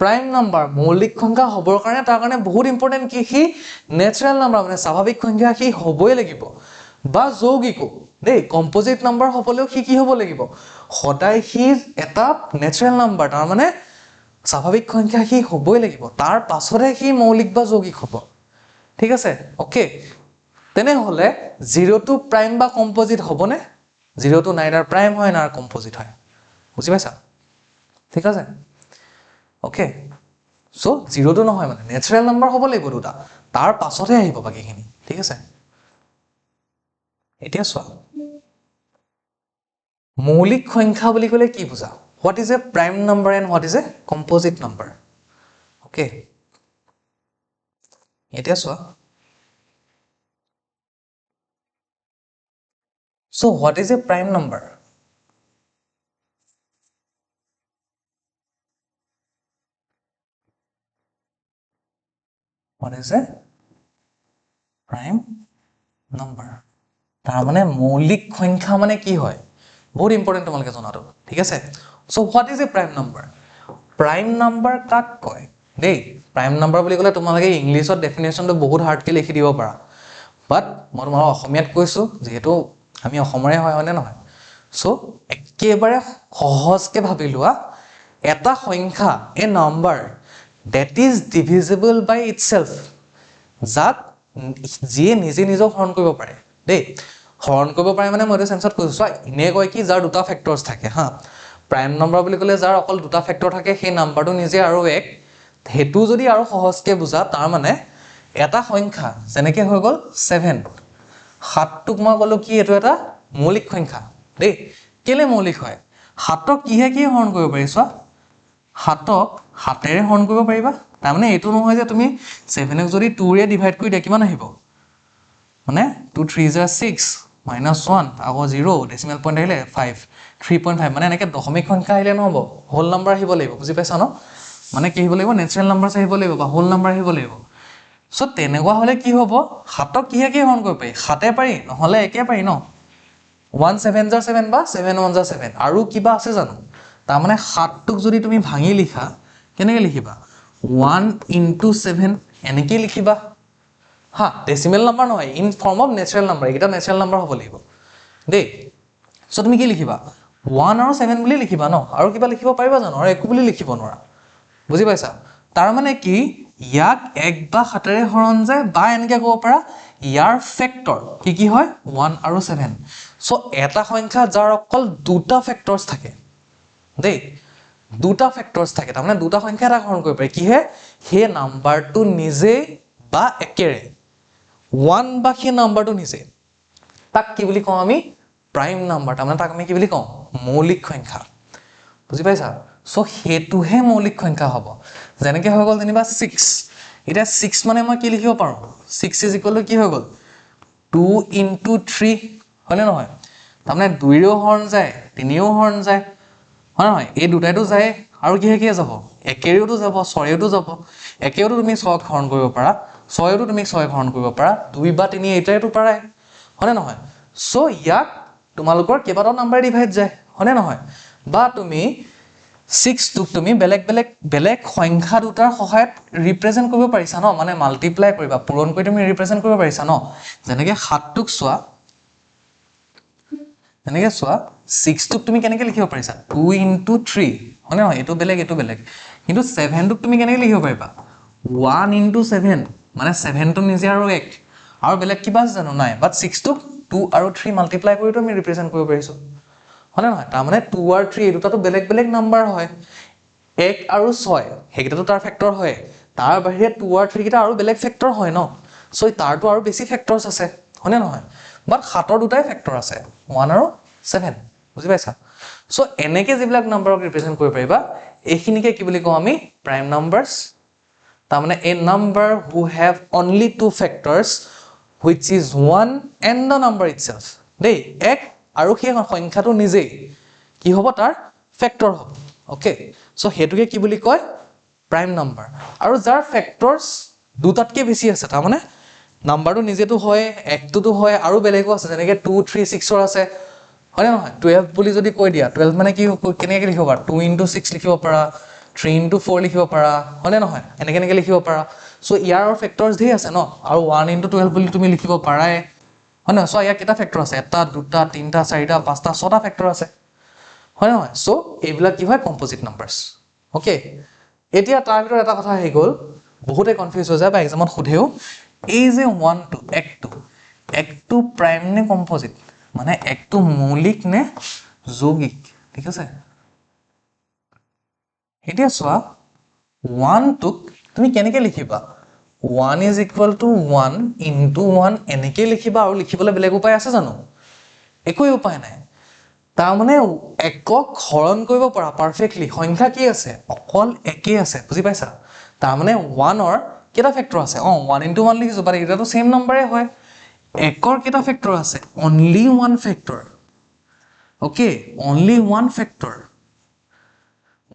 প্ৰাইম নাম্বাৰ মৌলিক সংখ্যা হ'বৰ কাৰণে তাৰ কাৰণে বহুত ইম্পৰ্টেন্ট কি হি নেচাৰেল নাম্বাৰ মানে স্বাভাৱিক সংখ্যা কি হ'বই লাগিব বা যৌগিকো দেই কম্পোজিট নাম্বাৰ হ'বলেও কি হ'ব লাগিব সদায় হি এটা নেচাৰেল নাম্বাৰ তাৰ মানে স্বাভাৱিক সংখ্যা হি হ'বই লাগিব তাৰ পাছতে হি মৌলিক বা যৌগিক হ'ব ঠিক আছে ওকে তেনে হলে 0 টু প্ৰাইম বা কম্পোজিট হ'বনে 0 টু নাইদাৰ প্ৰাইম হয় না কম্পোজিট হয় বুজি পাইছা ঠিক আছে ওকে সো 0 টু নহয় মানে নেচাৰেল নাম্বাৰ হ'ব লাগিব দুটা তাৰ পাছতে আহিব বাকিখিনি ঠিক আছে এতিয়া চোৱা মৌলিক সংখ্যা বুলি ক'লে কি বুজা what is a prime number and what is a composite number okay এতিয়া চোৱা so what is a prime number what is a prime number তাৰ মানে মৌলিক সংখ্যা মানে কি হয় বহুত ইম্পৰ্টেন্ট তোমালকে জানাটো ঠিক আছে so what is a prime number prime number কাক কয় দেই prime number বুলি ক'লে তোমালকে ইংলিশত ডেফিনেশনটো বহুত হাৰ্ডকে লিখি দিব পাৰা বাট মই তোমাক অসমীয়াত কৈছো যেহেতু আমি অসমৰে হয় হয়নে নহয় সো একেবাৰে সহজকে ভাবি লোৱা এটা সংখ্যা এ number that is divisible by itself যাক যিয়ে নিজে নিজক হৰণ কৰিব পাৰে দেই হৰণ কৰিব পাৰে মানে মই সেন্সত কৈছো চোৱা ইনে কয় কি যাৰ দুটা ফেক্টৰছ থাকে হা প্ৰাইম নম্বৰ বুলি ক'লে যাৰ অকল দুটা ফেক্টৰ থাকে সেই নাম্বাৰটো নিজে আৰু এক হেতু যদি আৰু সহজকে বুজা তাৰ মানে এটা সংখ্যা যেনেকৈ হৈ গ'ল 7 7টোক মই ক'লো কি এটো এটা মৌলিক সংখ্যা দেই কেলে মৌলিক হয় 7ক কিহে হৰণ কৰিব পাৰি চোৱা 7ক 7ৰে হৰণ কৰিব পাৰিবা তাৰ মানে এটো নহয় যে তুমি 7ক যদি 2 ৰে ডিভাইড কৰি দিয়া কিমান আহিব মানে 2 3 6 -1 আকৌ 0 ডেসিমেল পইণ্ট আহিলে 5 3.5 মানে এনেকৈ দশমিক সংখ্যা আহিলে নহব হোল নাম্বাৰ আহিব লাগিব বুজি পাইছা ন মানে কি আহিব লাগিব নেচাৰেল নাম্বাৰছ আহিব লাগিব বা হোল নাম্বাৰ আহিব লাগিব সো তেনেকুৱা হলে কি হ'ব 7ক কিহে হৰণ কৰিব পাৰি 7এ পাৰি নহলে একে পাৰি ন 1 7 jar 7 বা 7 1 jar 7 আৰু কিবা আছে জানো তাৰ মানে 7 টুক যদি তুমি ভাঙি লিখা কেনেকৈ লিখিবা 1 into 7 এনেকৈ লিখিবা হা ডেসিমেল নাম্বাৰ নহয় in form of natural number এটা নেচাৰেল নাম্বাৰ হ'ব লাগিব দেই সো তুমি কি লিখিবা 1 আৰু 7 বুলি লিখিবা ন আৰু কিবা লিখিব পাৰিবা জানো আৰু একো বুলি লিখিব নোৱাৰা বুজি পাইছা তাৰ মানে কি ইয়াক 1 বা 7 ৰে হৰণ যায় বা এনেকৈ ক'ব পাৰা ইয়াৰ ফেক্টৰ কি হয় 1 আৰু 7 সো এটা সংখ্যা যাৰ অকল দুটা ফেক্টৰছ থাকে দেই দুটা ফেক্টৰছ থাকে তাৰ মানে দুটা সংখ্যা এটা হৰণ কৰিব পাৰি কি হে হে নাম্বাৰটো নিজে বা একেৰে 1 বা হে নাম্বাৰটো নিজে তাক কি বুলি কওঁ আমি প্ৰাইম নাম্বাৰ তাৰ মানে তাক আমি কি বুলি কওঁ মৌলিক সংখ্যা বুজি পাইছা সো হেতুহে মৌলিক সংখ্যা হ'ব যেনেকৈ হৈ গ'ল যেনিবা 6 এটা 6 মানে মই কি লিখিব পাৰো 6 কি হৈ গ'ল 2 into 3 হয়নে নহয় তাৰ মানে 2 ৰেও হৰণ যায় 3 ৰেও হৰণ যায় হয় নহয় এই দুটাইটো যায় আৰু কি যাব একেৰেওটো যাব 6 ৰেওটো যাব একেওটো তুমি 6 হৰণ কৰিব পাৰা 6 ৰেওটো তুমি 6 হৰণ কৰিব পাৰা 2 বা 3 এইটাইটো পাৰাই হয়নে নহয় সো ইয়াক তোমালোকৰ কেইবাটাও নাম্বাৰ ডিভাইড যায় হয়নে নহয় বা তুমি 6 টুক তুমি বেলেগ সংখ্যা দুটাৰ সহায়ত ৰিপ্ৰেজেন্ট কৰিব পাৰিছা ন মানে মাল্টিপ্লাই কৰিবা পূৰণ কৰি তুমি ৰিপ্ৰেজেন্ট কৰিব পাৰিছা ন যেনেকৈ 7 টুক চোৱা এনেকৈ চোৱা 6 টুক তুমি কেনেকৈ লিখিব পাৰিছা 2 into 3 হয়নে নহয় এইটো বেলেগ কিন্তু 7 টুক তুমি কেনেকৈ লিখিব পাৰিবা 1 into 7 মানে 7 টো নিজে আৰু 1 আৰু বেলেগ কিবা আছে জানো নাই বাট 6 টুক 2 আৰু 3 মাল্টিপ্লাই কৰি তুমি ৰিপ্ৰেজেন্ট কৰিব পাৰিছো হয়নে নহয় তাৰ মানে 2 আৰু 3 এই দুটাটো বেলেগ নাম্বাৰ হয় 1 আৰু 6 হেকিটাটো তাৰ ফেক্টৰ হয় তাৰ বাহিৰে 2 আৰু 3 কিটা আৰু বেলেগ ফেক্টৰ হয় ন সো তাৰটো আৰু বেছি ফেক্টৰছ আছে হয়নে নহয় বাট 7ৰ দুটাই ফেক্টৰ আছে 1 আৰু 7 বুজি পাইছা সো এনেকৈ যিবিলাক নাম্বাৰক ৰিপ্ৰেজেন্ট কৰিব পাৰিবা এইখিনিকে কি বুলি কওঁ আমি প্ৰাইম নাম্বাৰছ তাৰ মানে a number who have only two factors which is 1 and the number itself দেই এক আৰু সেই সংখ্যাটো নিজে কি হ'ব তাৰ ফেক্টৰ হ'ব ওকে সো হেতুকে কি বুলি কয় প্ৰাইম নাম্বাৰ আৰু যাৰ ফেক্টৰছ দুটাতকৈ বেছি আছে তাৰ মানে নাম্বাৰটো নিজেটো হয় একটোটো হয় আৰু বেলেগো আছে যেনেকৈ 2 3 6 ৰ আছে হয়নে নহয় 12 বুলি যদি কৈ দিয়া 12 মানে কি কেনেকৈ লিখিব পাৰা 2 into 6 লিখিব পাৰা 3 into 4 লিখিব পাৰা হয়নে নহয় এনেকৈ লিখিব পাৰা সো ইয়াৰ ফেক্টৰছ ধেৰ আছে ন আৰু 1 into 12 বুলি তুমি লিখিব পাৰাই হয় নহয় সো ইয়াৰ কেইটা ফেক্টৰ আছে এটা দুটা তিনিটা চাৰিটা পাঁচটা ছটা ফেক্টৰ আছে হয় নহয় সো এইবিলাক কি হয় কম্পোজিট নাম্বাৰছ ওকে এতিয়া তাৰ ভিতৰত এটা কথা আহি গ'ল বহুতে কনফিউজ হৈ যায় বা এক্সামত সোধেও এই যে 1 2 একটো প্ৰাইম নে কম্পোজিট মানে একটো মৌলিক নে যৌগিক ঠিক আছে এতিয়া চোৱা 1 টুক তুমি কেনেকৈ লিখিবা 1 is equal to 1 into 1 এনেকৈ লিখিবা আৰু লিখিবলৈ বেলেগ উপায় আছে জানো একোই উপায় নাই তাৰ মানে একক হৰণ কৰিব পৰা পাৰফেক্টলি সংখ্যা কি আছে অকল একেই আছে বুজি পাইছা তাৰ মানে 1 ৰ কেইটা ফেক্টৰ আছে 1 into 1 লিখিছো বাট এটাটো সেম নাম্বাৰে হয় একৰ কেইটা ফেক্টৰ আছে only 1 factor okay only 1 factor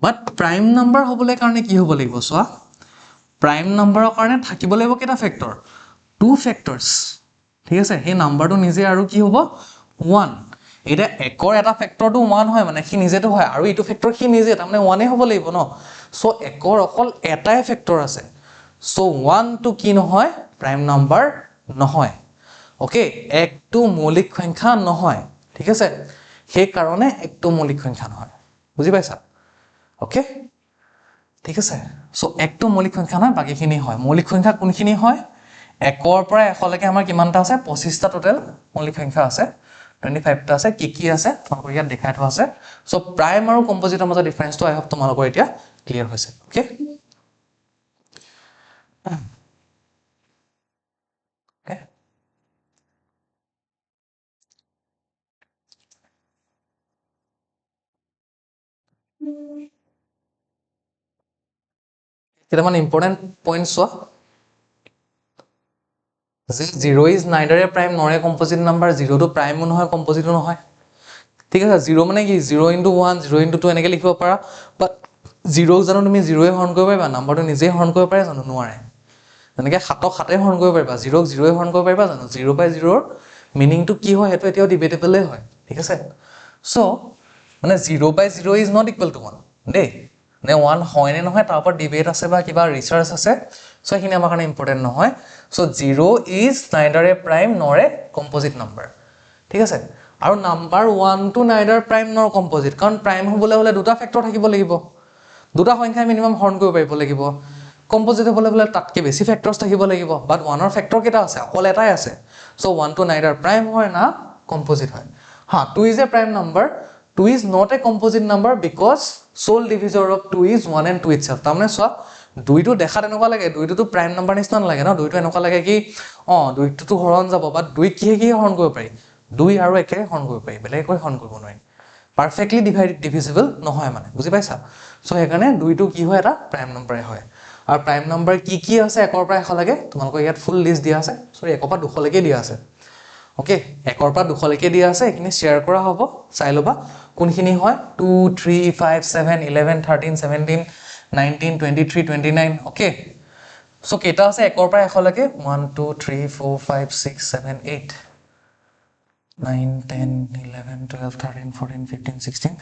but prime number হ'বলৈ কাৰণে কি হ'ব লাগিব চোৱা প্ৰাইম নাম্বাৰৰ কাৰণে থাকিব লাগিব কেইটা ফেক্টৰ 2 ফেক্টৰছ ঠিক আছে সেই নাম্বাৰটো নিজে আৰু কি হ'ব 1 এটা একৰ এটা ফেক্টৰটো 1 হয় মানে সি নিজেটো হয় আৰু ইটো ফেক্টৰ সি নিজে তাৰ মানে 1 হ'ব লাগিব ন সো একৰ অকল এটাই ফেক্টৰ আছে সো 1 টো কি নহয় প্ৰাইম নাম্বাৰ নহয় ওকে একটো মৌলিক সংখ্যা নহয় ঠিক আছে সেই কাৰণে একটো মৌলিক সংখ্যা নহয় বুজি পাইছা ওকে ঠিক আছে সো একটো মৌলিক সংখ্যা নহয় বাকিখিনি হয় মৌলিক সংখ্যা কোনখিনি হয় একৰ পৰা 100 লৈকে আমাৰ কিমানটা আছে 25টা টোটাল মৌলিক সংখ্যা আছে 25টা আছে কি আছে তোমালোকৰ ইয়াত দেখাই থোৱা আছে সো প্ৰাইম আৰু কম্পোজিটৰ মাজৰ ডিফাৰেন্সটো আই হোপ তোমালোকৰ এতিয়া ক্লিয়াৰ হৈছে ওকে ওকে কেইটামান ইম্পৰ্টেণ্ট পইণ্ট চোৱা যে 0 is neither a prime nor a composite number 0 টো প্ৰাইমো নহয় কম্পোজিটো নহয় ঠিক আছে 0 মানে কি 0 into 1 0 into 2 এনেকৈ লিখিব পাৰা বাট 0 জানো তুমি 0 হৰণ কৰিব পাৰিবা নাম্বাৰটো নিজে হৰণ কৰিব পাৰে জানো নোৱাৰে যেনেকৈ 7ক 7 হৰণ কৰিব পাৰিবা 0ক 0 হৰণ কৰিব পাৰিবা জানো 0 by 0 ৰ মিনিংটো কি হয় সেইটো এতিয়াও ডিবেটেবলে হয় ঠিক আছে সো মানে 0/0 ইজ নট ইকুৱেল টু 1 দেই নে 1 হয় নে নহয় তাৰ ওপৰত ডিবেট আছে বা কিবা ৰিচাৰ্চ আছে সো এইখিনি আমাৰ কাৰণে ইম্পৰ্টেণ্ট নহয় so 0 is neither A prime নৰ এ কম্পজিট নাম্বাৰ ঠিক আছে আৰু নাম্বাৰ 1 টু নাইডাৰ প্ৰাইম নৰ কম্পজিট কাৰণ প্ৰাইম হ'বলৈ হলে দুটা ফেক্টৰ থাকিব লাগিব দুটা সংখ্যা মিনিমাম হৰণ কৰিব পাৰিব লাগিব কম্পজিট হ'বলৈ হলে তাতকৈ বেছি ফেক্টৰছ থাকিব লাগিব বাট 1 ৰ ফেক্টৰ কেইটা আছে অকল এটাই আছে সো 1 টু নাইডাৰ প্ৰাইম হয় না কম্পজিট হয় হা 2 is a prime number 2 is not a composite number because sole divisor of 2 is 1 and 2 itself. তাৰমানে চোৱা 2 টো দেখাত এনেকুৱা লাগে 2 টো প্ৰাইম নাম্বাৰ নিচিনা নালাগে ন 2 টো এনেকুৱা লাগে কি 2 টো হৰণ যাব বাট 2 কি হৰণ কৰিব পাৰি 2 আৰু 1 হৰণ কৰিব পাৰি বেলেগ একো হৰণ কৰিব নোৱাৰি পাৰফেক্টলি ডিভিজিবল নহয় মানে বুজি পাইছা সো সেইকাৰণে 2 টো কি হয় এটা প্ৰাইম নাম্বাৰে হয় আৰু প্ৰাইম নাম্বাৰ কি আছে 1 ৰ পৰা 100 লৈকে তোমালোকৰ ইয়াত ফুল লিষ্ট দিয়া আছে সৰি 1 ৰ পৰা 200 লৈকে দিয়া আছে ওকে 1 ৰ পৰা 200 লৈকে দিয়া আছে এইখিনি শেয়াৰ কৰা হ'ব চাই লবা কোনখিনি হয় 2 3 5 7 11 13 17 19 23 29 ওকে সো কেটা আছে 1 ৰ পৰা 100 লৈকে 1 2 3 4 5 6 7 8 9 10 11 12 13 14 15 16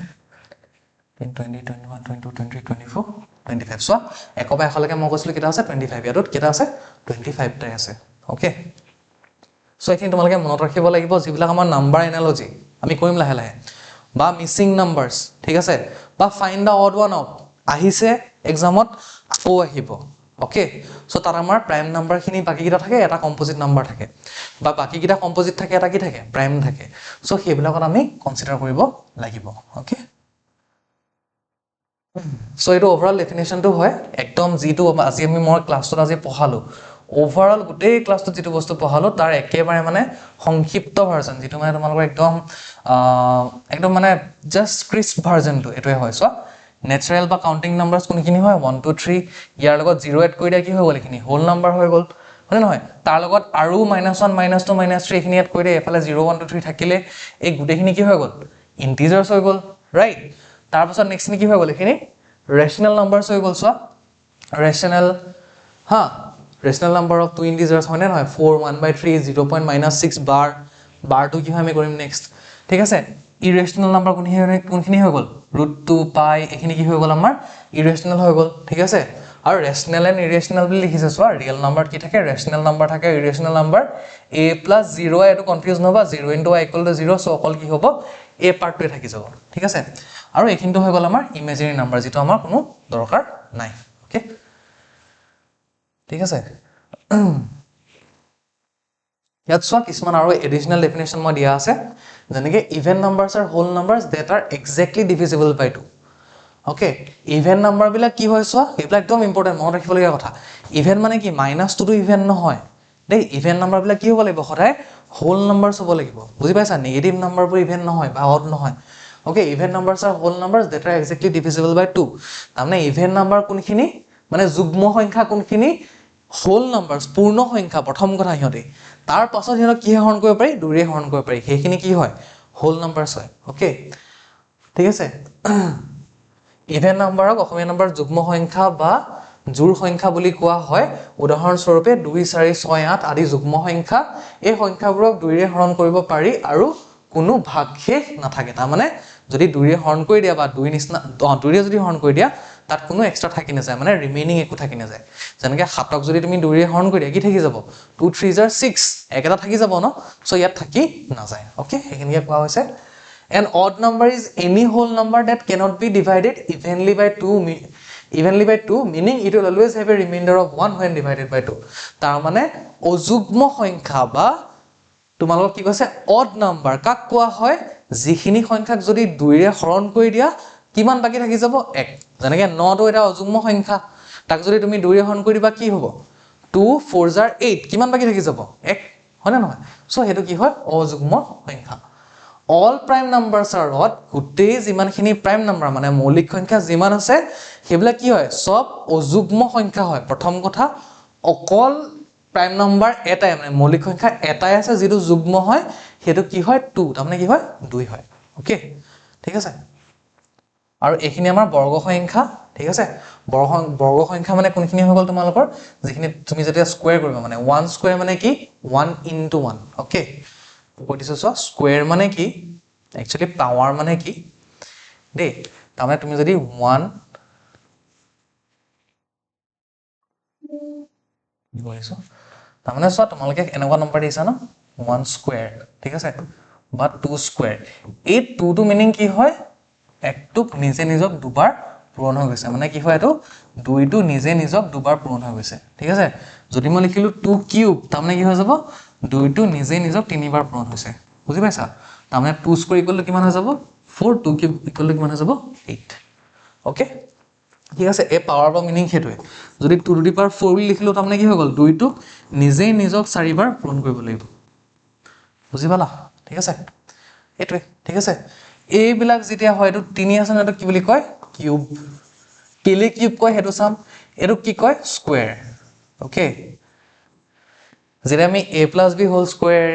20 21 22 23 24 25 সো 1 ৰ পৰা 100 লৈকে মই কৈছিলো কেটা আছে 25 ইয়াত কেটা আছে 25 টাই আছে ওকে সো এইখিনি তোমালোকে মনত ৰাখিব লাগিব যিবিলাক আমাৰ নাম্বাৰ এনালজি আমি কৰিম লাহে লাহে বা মিসিং নাম্বাৰস ঠিক আছে বা find the odd one out আহিছে এক্সামত আকৌ আহিব ওকে সো তার আমাৰ প্ৰাইম নাম্বাৰ খিনি বাকি কিটা থাকে এটা কম্পোজিট নাম্বাৰ থাকে বা বাকি কিটা কম্পোজিট থাকে এটা কি থাকে প্ৰাইম থাকে সো সেইবিলাকত আমি কনসিডাৰ কৰিব লাগিব ওকে সো এটো ওভাৰঅল ডেফিনেশনটো হয় একদম জিটো আজি আমি মই ক্লাছটো আজি পঢ়ালো ওভাৰঅল গোটেই ক্লাছটো যেটো বস্তু পঢ়ালো তাৰ একেবাৰে মানে সংক্ষিপ্ত ভাৰ্জন যেটো মানে তোমালোকৰ একদম মানে জাস্ট ক্ৰিস্প ভাৰ্জনটো এটোৱে হয় সো নেচাৰেল বা কাউন্টিং নাম্বাৰস কোনখিনি হয় 1 2 3 ইয়াৰ লগত 0 এড কৰি দিয়া কি হৈ গল এখিনি হোল নাম্বাৰ হৈ গল হয় নহয় তাৰ লগত আৰু -1 -2 -3 এখিনি এড কৰি দিয়া এফালে 0 1 2 3 থাকিলে এই গুটেখিনি কি হৈ গল ইন্টিজাৰ্স হৈ গল ৰাইট তাৰ পাছত নেক্সট নি কি হৈ গল এখিনি ৰেশনাল নাম্বাৰস হৈ গল সো ৰেশনাল হা rational number of two integers হয় না নহয় 4 1/3 0.-6 bar to কি হয় আমি কৰিম নেক্সট ঠিক আছে irrational number কোনখিনি হৈ গল √2 পাই এখিনি কি হৈ গল আমাৰ irrational হৈ গল ঠিক আছে আৰু rational and irrational বুলি লিখিছে সো ৰিয়েল নাম্বাৰ কি থাকে rational number থাকে irrational number a + 0 এটো কনফিউজ নহবা 0 * y = 0 সো অকল কি হ'ব a পাৰ্টটোৱে থাকি যাব ঠিক আছে আৰু এখিনটো হৈ গল আমাৰ ইমাজিনাৰী নাম্বাৰ যেটো আমাৰ কোনো দৰকাৰ নাই ওকে ঠিক আছে ইয়াত সোৱা কিছুমান আৰু এডিশনাল ডেফিনেশন মই দিয়া আছে যেনেকৈ even numbers are whole numbers that are exactly divisible by 2 okay even number বিলাক কি হয় সোৱা এইবিলাক একদম ইম্পৰ্টেন্ট মনত ৰাখিবলগীয়া কথা ইভেন মানে কি -2 টো ইভেন নহয় দেই ইভেন নাম্বাৰ বিলাক কি হ'ব লাগিব সদায় হোল নাম্বাৰস হ'ব লাগিব বুজি পাইছা নেগেটিভ নাম্বাৰবোৰ ইভেন নহয় বা অড নহয় okay even numbers are whole numbers that are exactly divisible by 2 তাৰমানে ইভেন নাম্বাৰ কোনখিনি মানে যুগ্ম সংখ্যা কোনখিনি হোল নাম্বাৰস পূৰ্ণ সংখ্যা প্ৰথম কথা হিয়তে তাৰ পাছত হিয়ক কি হৰণ কৰিব পাৰি দুৰে হৰণ কৰিব পাৰি সেইখিনি কি হয় হোল নাম্বাৰস হয় ওকে ঠিক আছে ইভেন নাম্বাৰক অসমীয়া নাম্বাৰ যুগ্ম সংখ্যা বা জোৰ সংখ্যা বুলি কোৱা হয় উদাহৰণ স্বৰূপে 2 4 6 8 আদি যুগ্ম সংখ্যা এই সংখ্যাবোৰক দুইৰে হৰণ কৰিব পাৰি আৰু কোনো ভাগশেষ নাথাকে তাৰ মানে যদি দুইৰে হৰণ কৰি দিয়া বা দুই নিচিনা দুইৰে যদি হৰণ কৰি দিয়া তাত কোনো এক্সট্ৰা থাকি নাযায় মানে ৰিমেইনিং একো থাকি নাযায় যেনেকৈ 7ক যদি তুমি দুইৰে হৰণ কৰি দিয়া কি থাকি যাব 2 3 6 একটা থাকি যাব ন সো ইয়াত থাকি নাযায় ওকে এইখিনিকে কোৱা হৈছে an odd number is any whole number that cannot be divided evenly by 2 meaning it will always have a remainder of 1 when divided by 2 তাৰ মানে অযুগ্ম সংখ্যা বা তোমালোক কি কৈছে odd number কাক কোৱা হয় যিখিনি সংখ্যাক যদি দুইৰে হৰণ কৰি দিয়া কিমান বাকি থাকি যাব 1 যেনেকৈ 9 টো এটা অযুগ্ম সংখ্যা তাক যদি তুমি দুইৰে হৰণ কৰি দিবা কি হ'ব 2 4 8 কিমান বাকি থাকি যাব 1 হয় না নহয় সো হেতু কি হয় অযুগ্ম সংখ্যা all prime numbers are odd গুটেই যিমানখিনি প্ৰাইম নাম্বাৰ মানে মৌলিক সংখ্যা যিমান আছে হেবলা কি হয় সব অযুগ্ম সংখ্যা হয় প্ৰথম কথা অকল প্ৰাইম নাম্বাৰ এটাই মানে মৌলিক সংখ্যা এটাই আছে যেটো যুগ্ম হয় হেতু কি হয় 2 তাৰমানে কি হয় 2 হয় ওকে ঠিক আছে আৰু এইখিনি আমাৰ বৰ্গ সংখ্যা ঠিক আছে বৰ্গ সংখ্যা মানে কোনখিনি হৈ গল তোমালোকৰ যিখিনি তুমি যেতিয়া স্কয়াৰ কৰিবা মানে 1 স্কয়াৰ মানে কি 1 * 1 ওকে কৈ দিছো সো স্কয়াৰ মানে কি একচুৱেলি পাৱাৰ মানে কি দেই তাৰমানে তুমি যদি 1 বুজিছো তাৰমানে চোৱা তোমালোকে এনেকুৱা নম্বৰ দিছা ন 1 স্কয়াৰ ঠিক আছে বা 2 স্কয়াৰ এই 2 টো মিনিং কি হয় একটোক নিজে নিজক দুবাৰ পূৰণ হৈ গৈছে মানে কি হয় এটো 2 টো নিজে নিজক দুবাৰ পূৰণ হৈ গৈছে ঠিক আছে যদি মই লিখিলো 2 কিউব তাৰমানে কি হৈ যাব 2 টো নিজে নিজক তিনিবাৰ পূৰণ হৈছে বুজি পাইছা তাৰমানে 2 স্কয়াৰ ইকুৱেল টু কিমান হৈ যাব 4 2 কিউব ইকুৱেল টু কিমান হৈ যাব 8 ওকে ঠিক আছে এই পাৱাৰ বা মিনিং হেতুৱে যদি 2 টু দি পাৱাৰ 4 বুলি লিখিলো তাৰমানে কি হৈ গল 2 টো নিজে নিজক 4 বাৰ পূৰণ কৰিব লাগিব বুজি পালা ঠিক আছে এটোৱে ঠিক আছে এইবিলাক যেতিয়া হয় এটো 3 আছে না এটো কি বুলি কয় কিউব কেলে কিউব কয় হেতু চাম এটো কি কয় স্কয়াৰ ওকে যেতিয়া আমি a + b whole square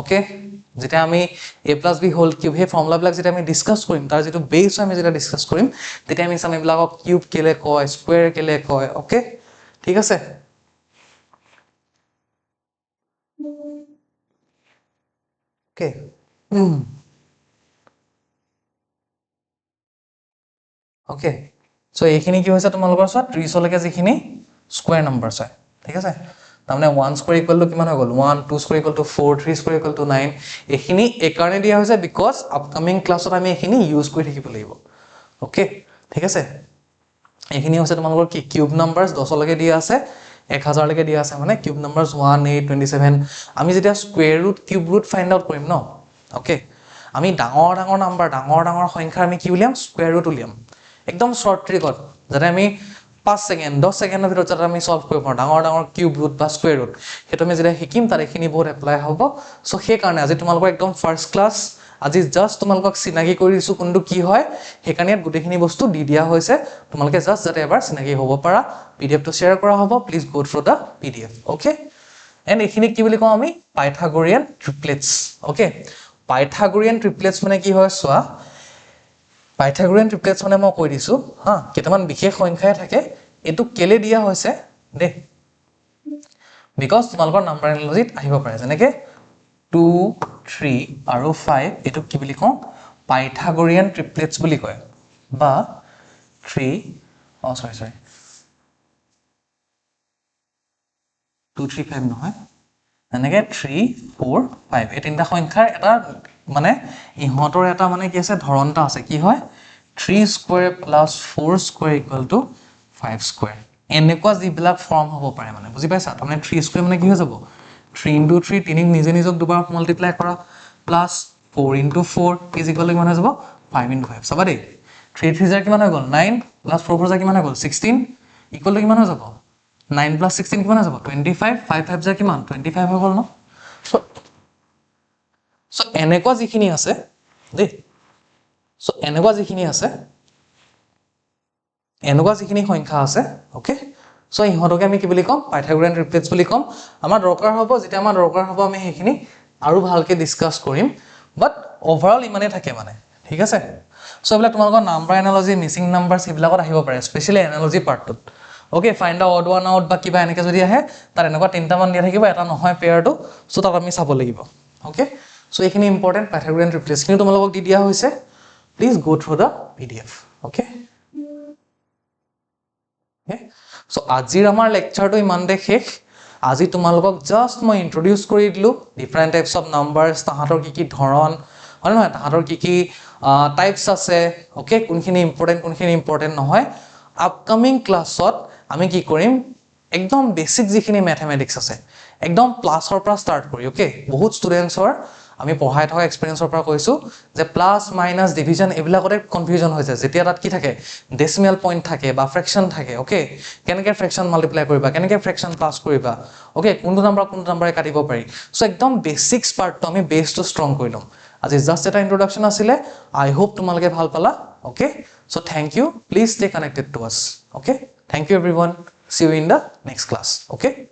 okay যেতিয়া আমি a + b হোল কিউব হে ফৰ্মুলা বিলাক যেতিয়া আমি ডিসকাস কৰিম তাৰ যেটো বেস আমি যেতিয়া ডিসকাস কৰিম তেতিয়া আমি সাম এইবিলাকক কিউব কেলে কয় স্কয়াৰ কেলে কয় ওকে ঠিক আছে ওকে ওকে সো এইখিনি কি হৈছে তোমালোকৰ সব 30 লৈকে যিখিনি স্কয়াৰ নাম্বাৰছ হয় ঠিক আছে তাৰমানে 1 স্কয়াৰ ইকুৱেল টু কিমান হৈ গল 1 2 square equal to 4 3 square equal to 9 এইখিনি এই কাৰণে দিয়া হৈছে বিকজ আপকামিং ক্লাছত আমি এইখিনি ইউজ কৰি থাকিব লাগিব ওকে ঠিক আছে এইখিনি হৈছে তোমালোকৰ কি কিউব নাম্বাৰছ 10 লৈকে দিয়া আছে 1000 লৈকে দিয়া আছে মানে কিউব নাম্বাৰছ 1 8 27 আমি যেতিয়া square root cube root find out কৰিম ন ওকে আমি ডাঙৰ ডাঙৰ নাম্বাৰ ডাঙৰ ডাঙৰ সংখ্যা আমি কি উলিয়াম স্কয়াৰ ৰুট উলিয়াম একদম শৰ্ট ট্ৰিকত যাতে আমি 5 সেকেন্ড 10 সেকেন্ডৰ ভিতৰত যাতে আমি সলভ কৰিব পাৰো ডাঙৰ ডাঙৰ কিউব ৰুট বা স্কয়াৰ ৰুট হেতু আমি যেতিয়া শিকিম তাৰ এখিনি বহুত এপ্লাই হ'ব সো সেই কাৰণে আজি তোমালোকৰ একদম ফাৰ্স্ট ক্লাস আজি জাস্ট তোমালোকক চিনাকি কৰি দিছো কোনটো কি হয় হেকানিয়াত গুটেখিনি বস্তু দি দিয়া হৈছে তোমালোকে জাস্ট যাতে এবাৰ চিনাকি হ'ব পাৰা পিডিএফ টো শেয়াৰ কৰা হ'ব please go through the PDF okay and এখিনি কি বুলি কও আমি পাইথাগোৰিয়ান ট্ৰিপলেটস ওকে পাইথাগোৰিয়ান ট্ৰিপলেটস মানে কি হয় সোৱা পাইথাগোৰিয়ান ট্ৰিপলেটস মানে মই কৈ দিছো হা কেটামান বিশেষ সংখ্যাই থাকে এটো কেলে দিয়া হৈছে দে বিকজ তোমালোকৰ নাম্বাৰ এনালজিত আহিব পাৰে যেনেকে 2 3 আৰু 5 এটো কি বুলি কও পাইথাগোৰিয়ান ট্ৰিপলেটস বুলি কয় বা 3 সৰি 2 3 5 নহয় এনেকে 3 4 5 এই তিনটা সংখ্যাৰ এটা মানে ইহতৰ এটা মানে কি আছে ধৰণটা আছে কি হয় 3 square plus 4 square equal to 5 square এনেকুৱা যিবিলাক ফৰ্ম হ'ব পাৰে মানে বুজি পাইছা তাৰমানে 3 স্কয়াৰ মানে কি হৈ যাব 3 into 3 তিনিক নিজে নিজক দুবাৰ মাল্টিপ্লাই কৰা plus 4 into 4 is equal to কিমান হৈ যাব 5 into 5 চাবা দেই 3 3 কিমান হৈ গল 9 plus 4 4 কিমান হৈ গল 16 equal to কিমান হৈ যাব 9 plus 16 কিমান হৈ যাব 25 5 5 যা কিমান 25 হৈ গল ন সো এনেকুৱা যিখিনি আছে দেই সো এনেকুৱা যিখিনি সংখ্যা আছে ওকে সো ইহতকে আমি কি বুলি কম পাইথাগোৰিয়ান ট্ৰিপলেটস বুলি কম আমাৰ দৰকাৰ হ'ব যেতিয়া আমাৰ দৰকাৰ হ'ব আমি হেখিনি আৰু ভালকে ডিসকাস কৰিম বাট ওভাৰঅল ইমানে থাকে মানে ঠিক আছে সো এবলা তোমালোকৰ নাম্বাৰ এনালজি মিসিং নাম্বাৰস এবিলাকত আহিব পাৰে স্পেশালি এনালজি পাৰ্টত okay find the odd one out বা কিবা এনেকে যদি আহে তাৰ এনেকুৱা তিনটা মান দিয়া থাকিব এটা নহয় পেয়াৰটো সো তাত আমি চাব লাগিব ওকে সো এইখিনি ইম্পৰ্টেন্ট পাইথাগোৰিয়ান ট্ৰিপলেটস খিনি তোমালোকক দি দিয়া হৈছে please go through the PDF okay so আজিৰ আমাৰ লেকচাৰটো ইমানতে শেষ আজি তোমালোকক জাস্ট মই ইন্ট্ৰোডিউস কৰি দিলো ডিফাৰেন্ট টাইপস অফ নাম্বাৰস তাহাতৰ কি ধৰণ হয় নহয় তাহাতৰ কি টাইপস আছে ওকে কোনখিনি ইম্পৰ্টেন্ট নহয় আপকামিং ক্লাছত আমি কি কৰিম একদম বেসিক যিখিনি ম্যাথমেটিক্স আছে একদম প্লাসৰ পৰা স্টাৰ্ট কৰি ওকে বহুত ষ্টুডেন্টছৰ আমি পঢ়াই থকা এক্সপেৰিয়েন্সৰ পৰা কৈছো যে প্লাস মাইনাস ডিভিজন এবিলাকতে কনফিউজন হৈছে যেতিয়া তাত কি থাকে ডেসিমেল পইণ্ট থাকে বা ফ্ৰেকশন থাকে ওকে কেনেকে ফ্ৰেকশন মাল্টিপ্লাই কৰিবা কেনেকে ফ্ৰেকশন প্লাস কৰিবা ওকে কোনটো নাম্বাৰে কাটিব পাৰি সো একদম বেসিক্স পাৰ্টটো আমি বেসটো ষ্ট্ৰং কৰি লম আজি জাস্ট এটা ইন্ট্ৰোডাকশন আছিলে আই হোপ তোমালোকে ভাল পালা okay so thank you please stay connected to us okay thank you everyone see you in the next class okay